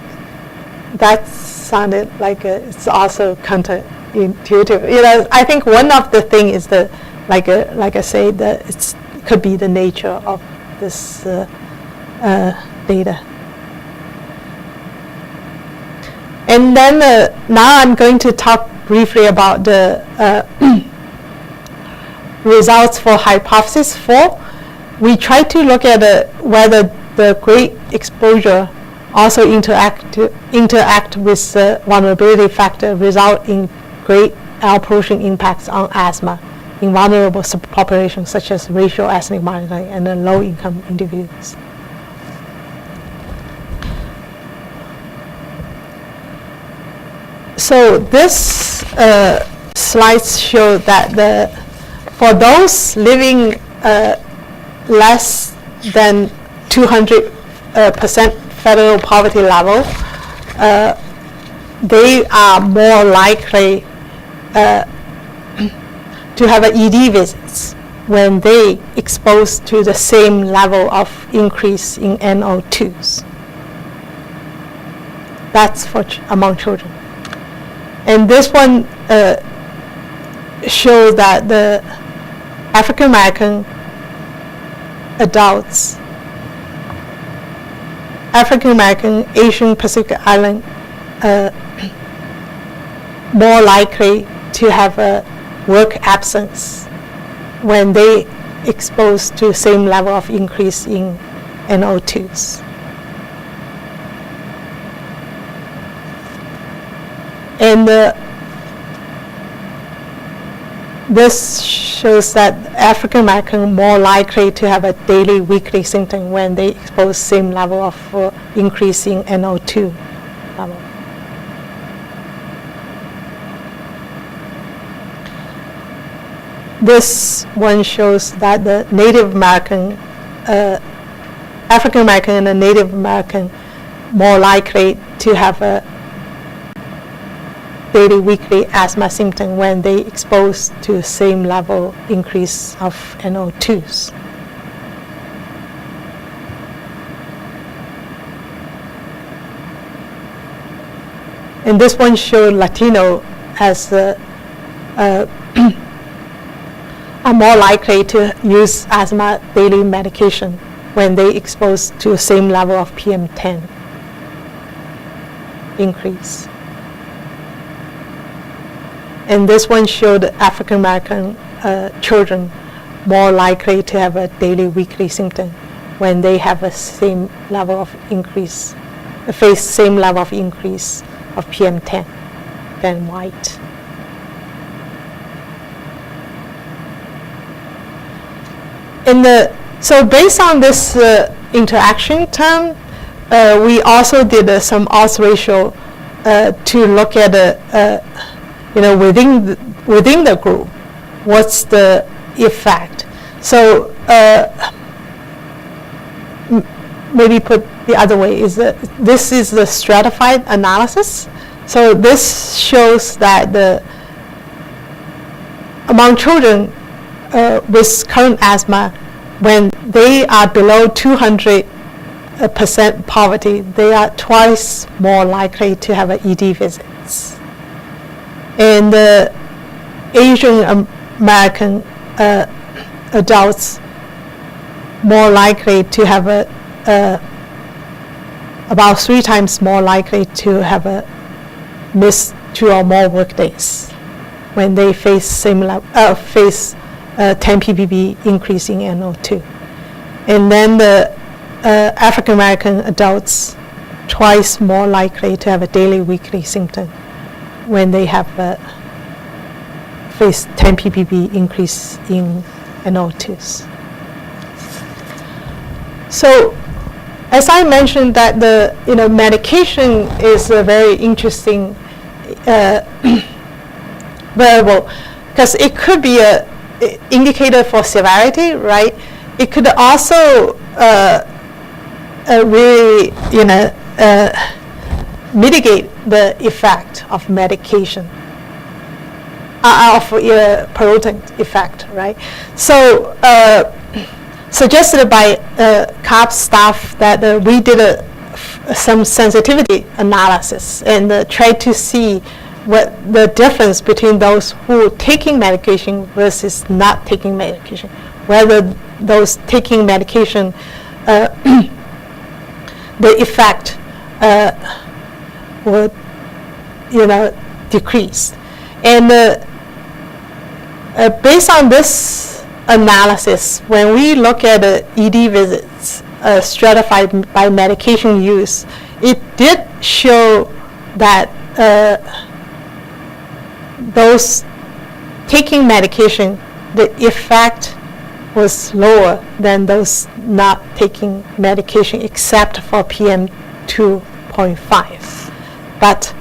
That sounded like it's also counterintuitive. I think one of the things is the like I say, that it could be the nature of this data. And then now I'm going to talk briefly about the results for hypothesis 4. We try to look at whether the great exposure also interact with the vulnerability factor, result in great air pollution impacts on asthma in vulnerable subpopulations such as racial ethnic minority and low-income individuals. So this slides show that for those living less than 200% federal poverty level, they are more likely to have ED visits when they exposed to the same level of increase in NO2s. That's for among children. And this one shows that the African American adults, African American, Asian Pacific Island, more likely to have a work absence when they exposed to same level of increase in NO2s. And this shows that African American more likely to have a daily, weekly symptom when they expose same level of increase in NO2 level. This one shows that the Native American, African American and the Native American more likely to have a daily, weekly asthma symptom when they exposed to same level increase of NO2s. And this one showed Latino as are more likely to use asthma daily medication when they exposed to same level of PM10 increase. And this one showed African American children more likely to have a daily, weekly symptom when they have a same level of increase, face same level of increase of PM10 than white. So based on this interaction term, we also did some odds ratio to look at within the group, what's the effect. So maybe put the other way is that this is the stratified analysis. So this shows that among children with current asthma, when they are below 200% poverty, they are twice more likely to have ED visits. And the Asian American adults more likely to have about 3 times more likely to have miss 2 or more work days when they face 10 ppb increase in NO2. And then the African American adults twice more likely to have a daily weekly symptom when they have face 10 ppb increase in NO2s. So as I mentioned that the medication is a very interesting variable because it could be a indicator for severity, right? It could also really mitigate the effect of medication of pollutant effect, right? So suggested by CAP staff that we did some sensitivity analysis and tried to see what the difference between those who are taking medication versus not taking medication, whether those taking medication, the effect would decrease. And based on this analysis, when we look at the ED visits stratified by medication use, it did show that those taking medication, the effect was lower than those not taking medication, except for PM 2.5. But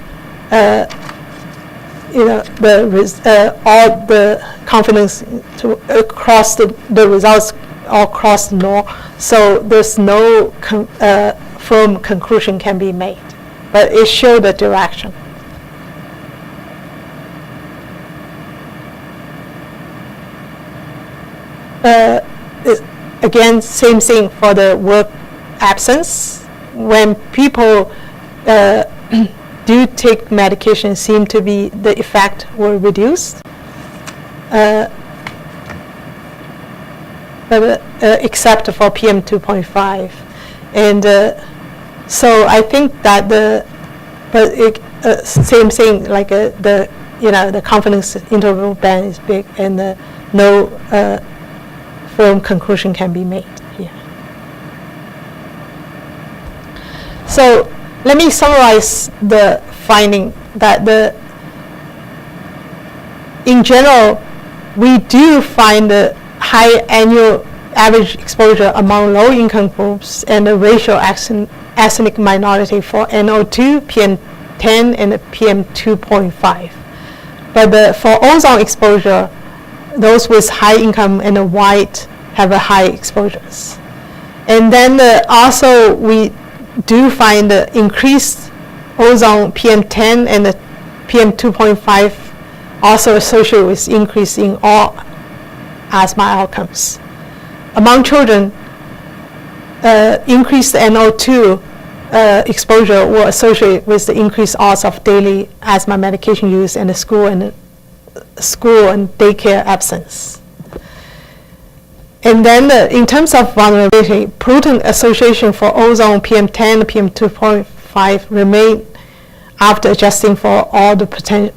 all the confidence across the results all cross the norm, so there's no firm conclusion can be made, but it showed the direction. Again, same thing for the work absence. When people do take medication, seem to be the effect will reduce, except for PM 2.5, and so I think that same thing, like the confidence interval band is big, and no firm conclusion can be made here. So let me summarize the finding that in general, we do find the high annual average exposure among low-income groups and the racial ethnic minority for NO2, PM10, and PM 2.5. But for ozone exposure, those with high income and the white have a high exposures. And then also we do find the increased ozone PM10 and the PM 2.5 also associated with increase in all asthma outcomes. Among children, increased NO2 exposure will associate with the increased odds of daily asthma medication use and the school and daycare absence. And then in terms of vulnerability, pollutant association for ozone PM10, PM 2.5 remain after adjusting for all the potential,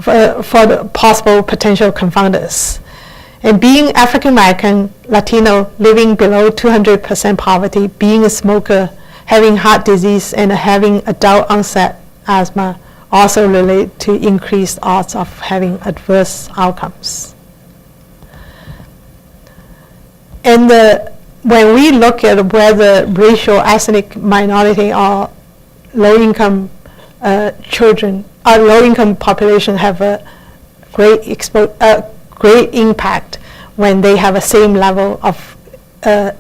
for the possible potential confounders. And being African American, Latino, living below 200% poverty, being a smoker, having heart disease, and having adult onset asthma also relate to increased odds of having adverse outcomes. And when we look at whether racial ethnic minority or low-income children, or low-income population have a great impact when they have a same level of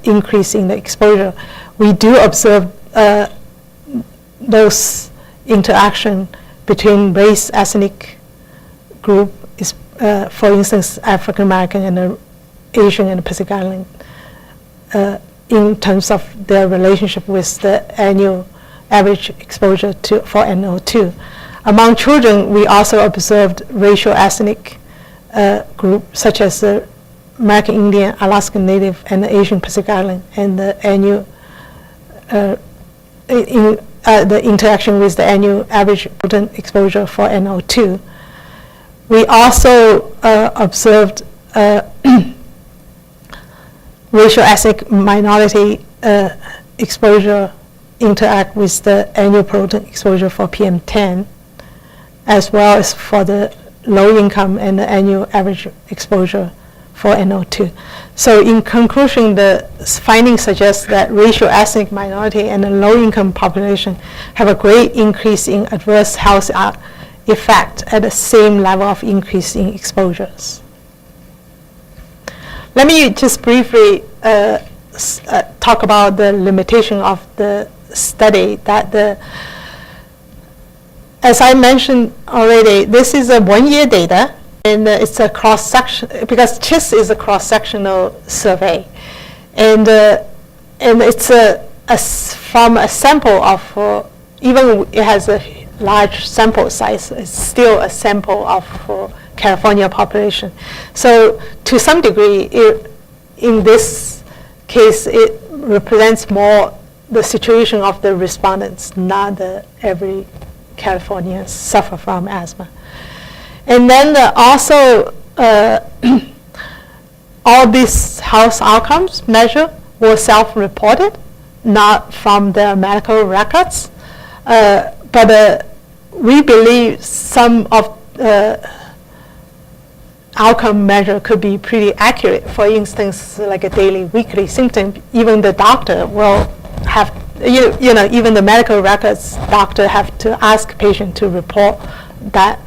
increase in the exposure, we do observe those interaction between race, ethnic group, is, for instance, African American and Asian and Pacific Island in terms of their relationship with the annual average exposure for NO2. Among children, we also observed racial ethnic groups such as the American Indian, Alaskan Native, and the Asian Pacific Island, and the annual the interaction with the annual average pollutant exposure for NO2. We also observed racial ethnic minority exposure interact with the annual pollutant exposure for PM10, as well as for the low income and the annual average exposure for NO2. So in conclusion, the findings suggest that racial ethnic minority and the low income population have a great increase in adverse health effect at the same level of increase in exposures. Let me just briefly talk about the limitation of the study. As I mentioned already, this is a one-year data, and it's a cross-section, because CHIS is a cross-sectional survey. And it's from a sample of, even it has a large sample size, it's still a sample of California population. So to some degree, in this case, it represents more the situation of the respondents, not every Californians suffer from asthma. And then also, all these health outcomes measure were self-reported, not from the medical records. But we believe some of outcome measure could be pretty accurate. For instance, like a daily, weekly symptom, even the doctor will have, even the medical records, doctor have to ask patient to report that.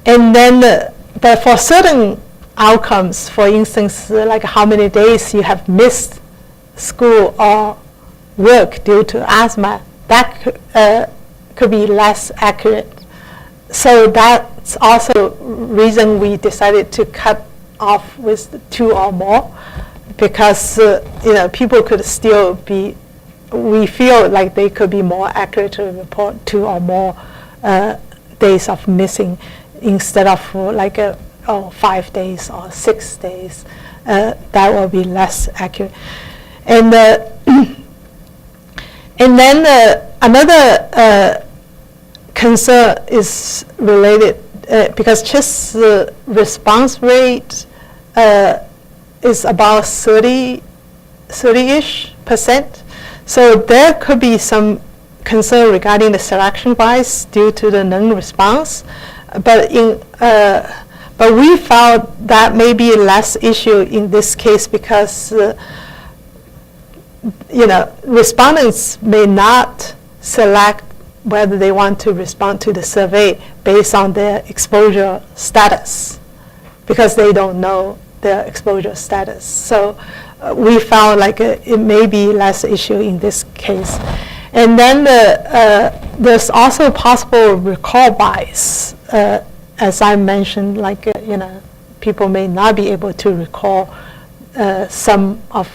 And then, but for certain outcomes, for instance, like how many days you have missed school or work due to asthma, that could be less accurate. So that's also reason we decided to cut off with 2 or more, because people could still be, we feel like they could be more accurate to report 2 or more days of missing instead of 5 days or 6 days. That will be less accurate. And then another concern is related because CHIS response rate is about 30-ish%. So there could be some concern regarding the selection bias due to the non-response, but we found that may be less issue in this case because respondents may not select whether they want to respond to the survey based on their exposure status, because they don't know their exposure status. So we found like it may be less issue in this case. And then there's also possible recall bias. As I mentioned, people may not be able to recall some of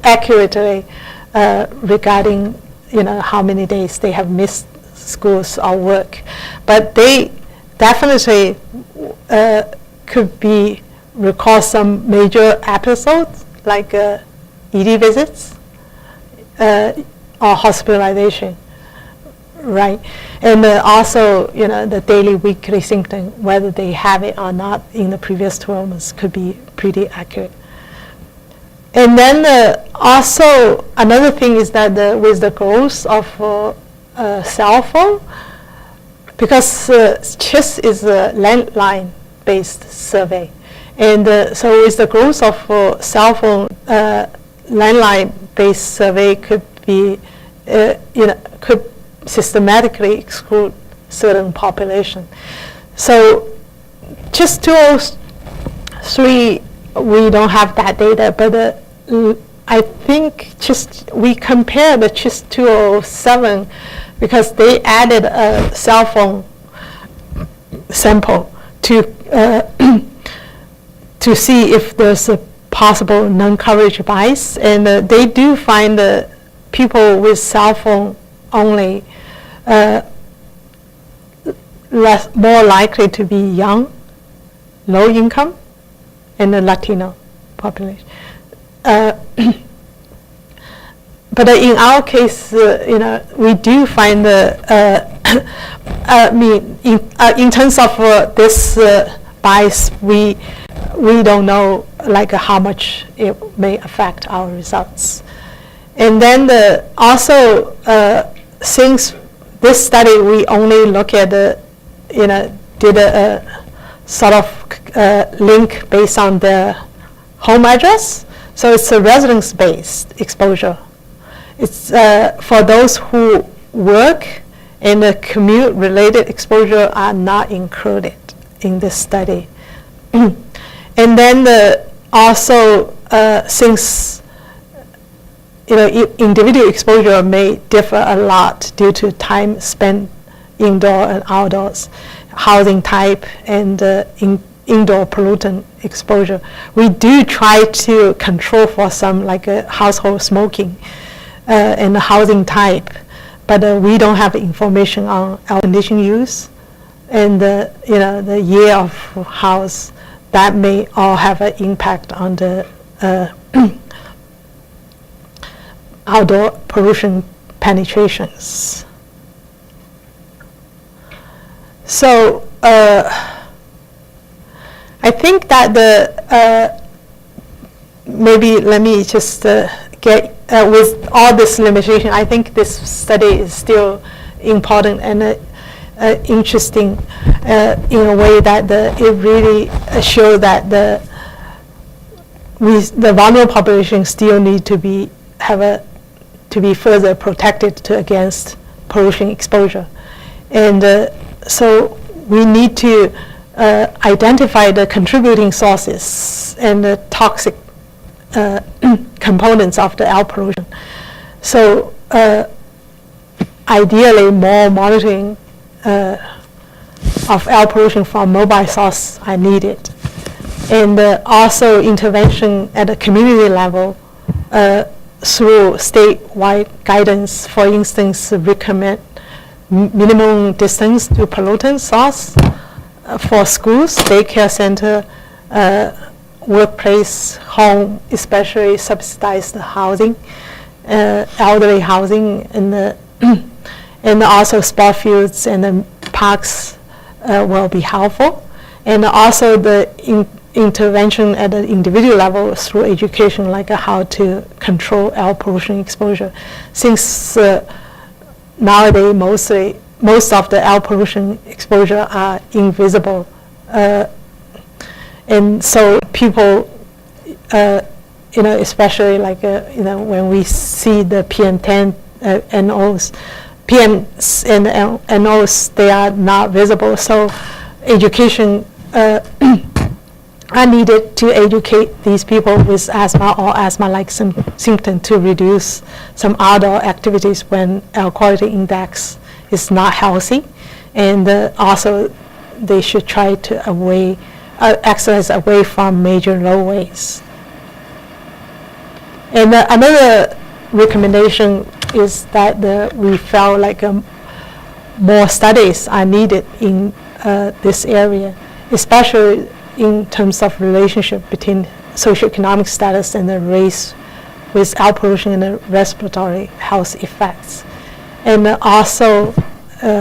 accurately regarding how many days they have missed schools or work, but they definitely could be recall some major episodes like ED visits or hospitalization, right? And also, the daily, weekly symptom, whether they have it or not in the previous 12 months, could be pretty accurate. And then also another thing is that with the growth of cell phone, because CHIS is a landline-based survey, and so with the growth of cell phone, landline-based survey could be, could systematically exclude certain population. So CHIS 203, we don't have that data, but I think we compare the CHIS 207 because they added a cell phone sample to to see if there's a possible non-coverage bias, and they do find people with cell phone only more likely to be young, low income, and the Latino population. But in our case, we do find in terms of this bias, we don't know how much it may affect our results. And then also, since this study, we only look at did a sort of link based on the home address. So it's a residence-based exposure. It's for those who work, and the commute-related exposure are not included in this study. And then also, since individual exposure may differ a lot due to time spent indoor and outdoors, housing type, and indoor pollutant exposure. We do try to control for some household smoking and the housing type, but we don't have information on air conditioning use and the year of house. That may all have an impact on the outdoor pollution penetrations. So I think that maybe let me just get with all this limitation, I think this study is still important and interesting in a way that it really shows that the vulnerable population still need to be further protected against pollution exposure, and so we need to identify the contributing sources and the toxic components of the air pollution. So ideally, more monitoring of air pollution from mobile sources are needed, and also intervention at the community level through statewide guidance. For instance, recommend minimum distance to pollutant source for schools, daycare center, workplace, home, especially subsidized housing, elderly housing, and and also sport fields and the parks will be helpful. And also the intervention at the individual level through education, like how to control air pollution exposure. Since nowadays most of the air pollution exposure are invisible, and so people, especially when we see the PM10 NOs, PMs and NOs, they are not visible. So education are needed to educate these people with asthma or asthma-like symptoms to reduce some outdoor activities when air quality index is not healthy, and also they should try to exercise away from major roadways. And another recommendation is that we felt like more studies are needed in this area, especially in terms of relationship between socioeconomic status and the race with air pollution and the respiratory health effects. And also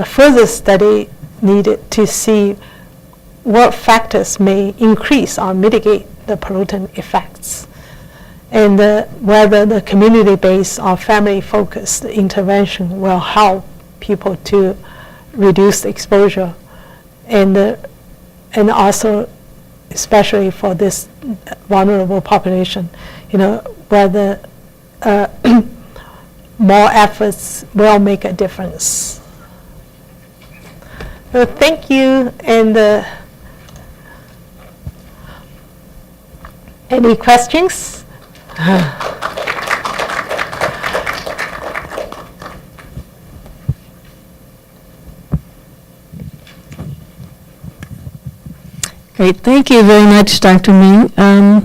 further study needed to see what factors may increase or mitigate the pollutant effects, and whether the community-based or family-focused intervention will help people to reduce the exposure, and also, especially for this vulnerable population, whether more efforts will make a difference. So thank you, and any questions?
Great, thank you very much, Dr. Ming. I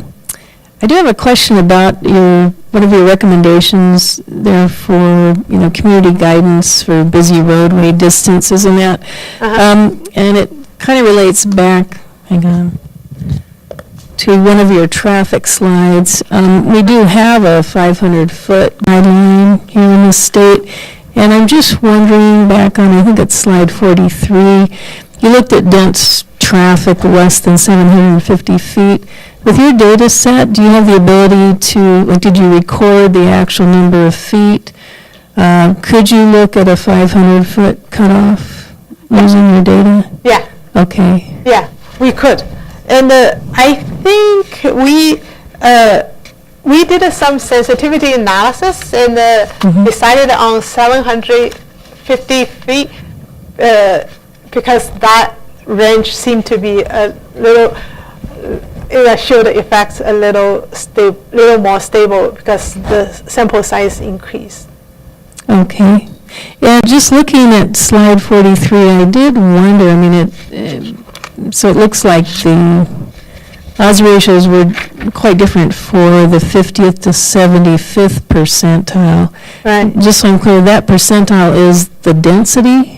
do have a question about one of your recommendations there for, community guidance for busy roadway distances and that. And it kind of relates back, hang on, to one of your traffic slides. We do have a 500-foot guideline here in the state, and I'm just wondering, back on, I think it's slide 43, you looked at dense traffic less than 750 feet. With your data set, do you have the ability to, did you record the actual number of feet? Could you look at a 500-foot cutoff using your data?
Yeah.
Okay.
Yeah, we could. And I think we did some sensitivity analysis and decided on 750 feet because that range seemed to be a little, it showed the effects a little more stable because the sample size increased.
Okay. Yeah, just looking at slide 43, I did wonder, so it looks like the odds ratios were quite different for the 50th to 75th percentile.
Right.
Just so I'm clear, that percentile is the density?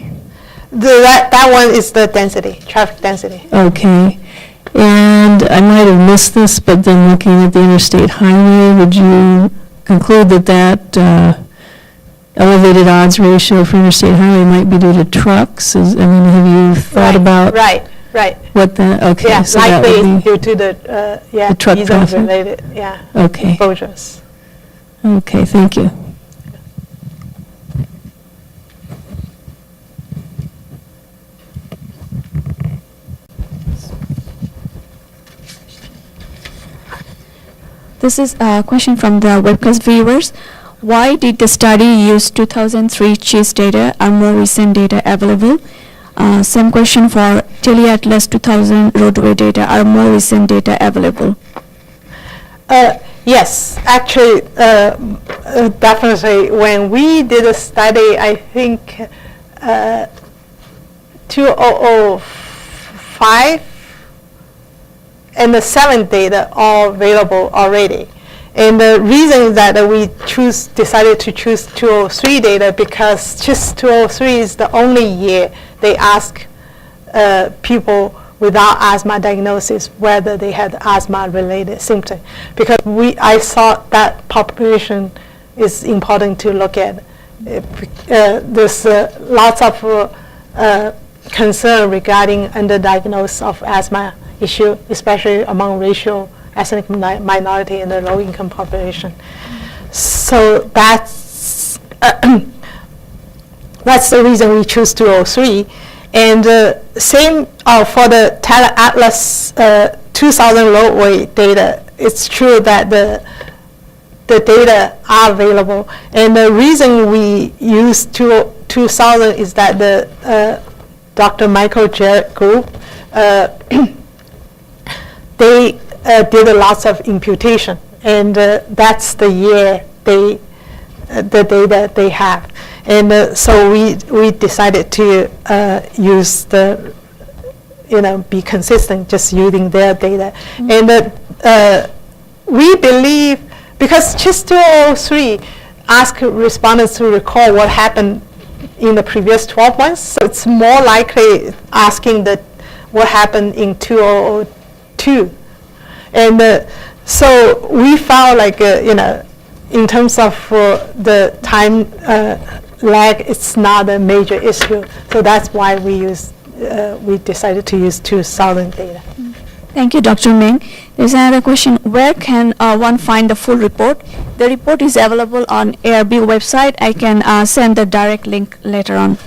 That one is the density, traffic density.
Okay. And I might have missed this, but then looking at the interstate highway, would you conclude that elevated odds ratio for interstate highway might be due to trucks? Have you thought about
Right.
what that? Okay,
Yeah,
so that
likely
would be
due to the
truck
diesel
traffic?
related,
Okay.
exposures.
Okay, thank you.
This is a question from the webcast viewers. Why did the study use 2003 CHIS data? Are more recent data available? Same question for Teleatlas 2000 roadway data. Are more recent data available?
Yes, actually, definitely. When we did a study, I think 2005 and the 7 data are available already. And the reason that we decided to choose 2003 data because just 2003 is the only year they ask people without asthma diagnosis whether they had asthma-related symptoms. Because I thought that population is important to look at. There's lots of concern regarding underdiagnosis of asthma issue, especially among racial ethnic minority in the low-income population. So that's the reason we choose 203. And same for the Teleatlas 2000 roadway data. It's true that the data are available. And the reason we use 2000 is that the Dr. Michael Jarrett group, they did lots of imputation, and that's the year the data they have. And so we decided to use be consistent, just using their data. And we believe, because just 203 ask respondents to recall what happened in the previous 12 months, so it's more likely asking what happened in 2002. And so we found in terms of the time lag, it's not a major issue. So that's why we decided to use 2000 data.
Thank you, Dr. Ming. There's another question. Where can one find the full report? The report is available on ARB website. I can send the direct link later on.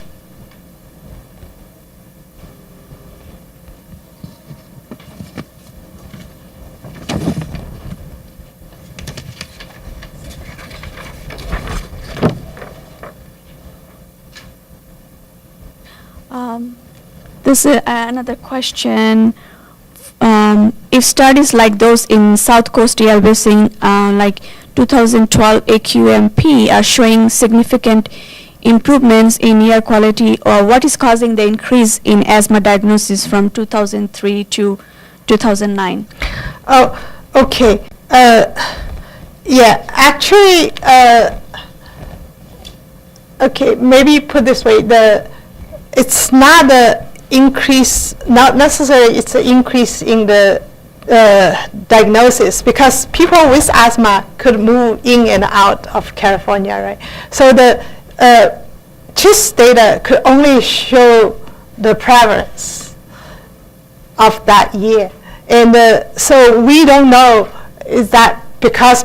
This is another question. If studies like those in South Coast Air Basin, like 2012 AQMP, are showing significant improvements in air quality, or what is causing the increase in asthma diagnosis from 2003 to 2009.
Oh, okay. Yeah, actually, okay, maybe put this way, it's not an increase, not necessarily it's an increase in the diagnosis, because people with asthma could move in and out of California, right? So the CHIS data could only show the prevalence of that year. And so we don't know, is that because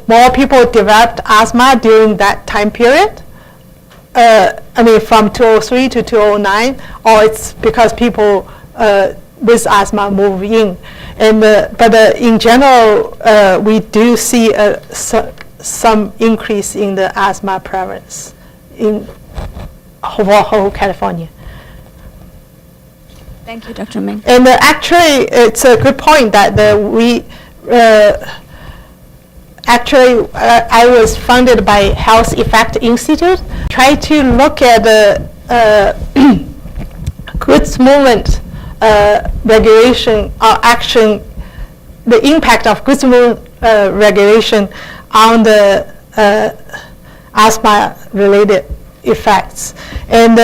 more people developed asthma during that time period? I mean, from 2003 to 2009, or it's because people with asthma move in. And but in general, we do see some increase in the asthma prevalence in whole California.
Thank you, Dr. Ming.
And actually, it's a good point that we actually, I was funded by Health Effect Institute, try to look at the goods movement regulation or action, the impact of goods movement regulation on the asthma-related effects. And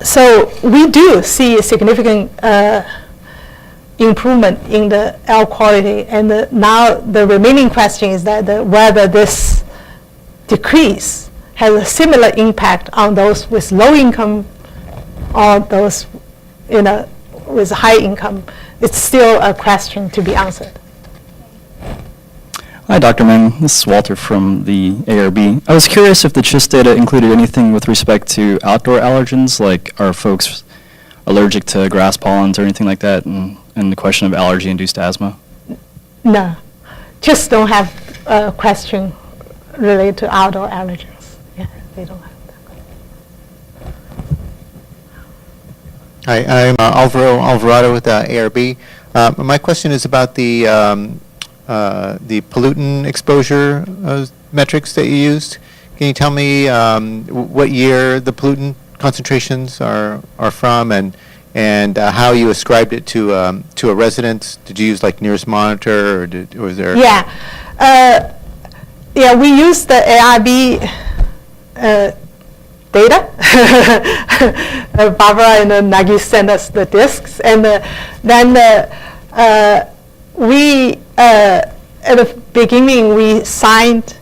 so we do see a significant improvement in the air quality, and now the remaining question is that whether this decrease has a similar impact on those with low income or those with high income. It's still a question to be answered.
Hi, Dr. Ming. This is Walter from the ARB. I was curious if the CHIS data included anything with respect to outdoor allergens, like are folks allergic to grass pollens or anything like that, and the question of allergy-induced asthma?
No, just don't have a question related to outdoor allergens. Yeah, they don't have that.
Hi, I'm Alvarado with ARB. My question is about the pollutant exposure metrics that you used. Can you tell me what year the pollutant concentrations are from, and how you ascribed it to a residence? Did you use like nearest monitor, or was there?
Yeah, yeah. We used the ARB data. Barbara and Nagi sent us the disks, and then we at the beginning we signed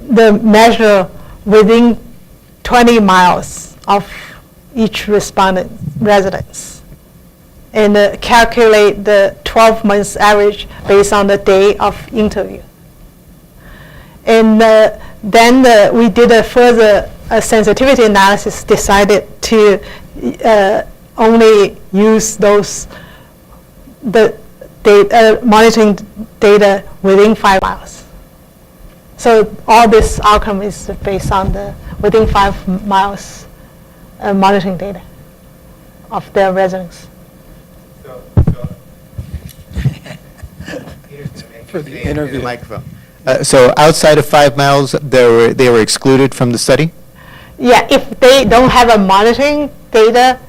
the measure within 20 miles of each respondent residence, and calculate the 12 months average based on the day of interview. And then we did a further sensitivity analysis, decided to only use the monitoring data within 5 miles. So all this outcome is based on the within 5 miles monitoring data of their residents.
For the interview microphone. So outside of 5 miles, they were excluded from the study?
Yeah, if they don't have a monitoring data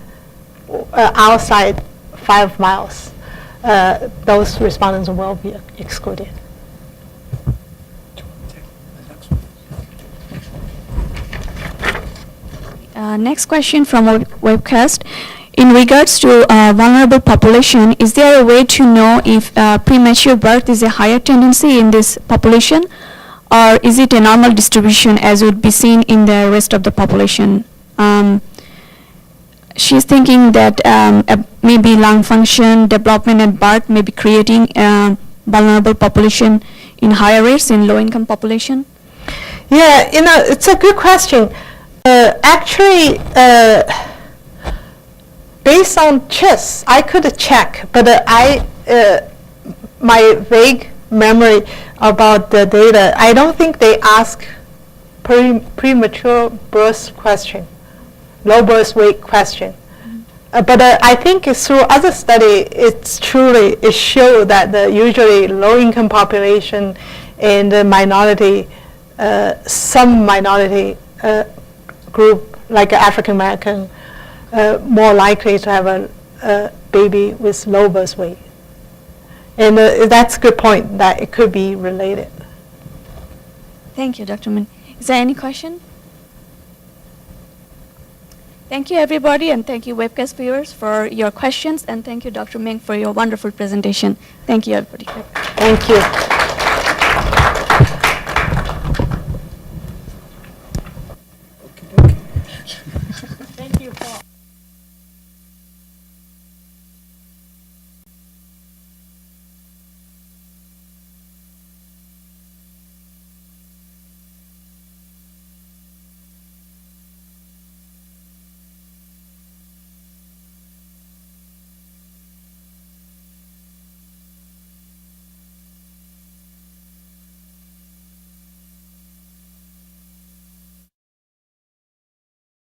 outside 5 miles, those respondents will be excluded.
Next question from our webcast. In regards to vulnerable population, is there a way to know if premature birth is a higher tendency in this population, or is it a normal distribution as would be seen in the rest of the population? She's thinking that maybe lung function development at birth may be creating a vulnerable population in higher rates in low-income population.
Yeah, it's a good question. Actually, based on CHIS, I could check, but my vague memory about the data, I don't think they ask premature birth question, low birth weight question. But I think through other study, it shows that usually low-income population and the minority, some minority group like African American, more likely to have a baby with low birth weight. And that's a good point, that it could be related.
Thank you, Dr. Min. Is there any question? Thank you, everybody, and thank you, webcast viewers, for your questions, and thank you, Dr. Ming, for your wonderful presentation. Thank you, everybody.
Thank you.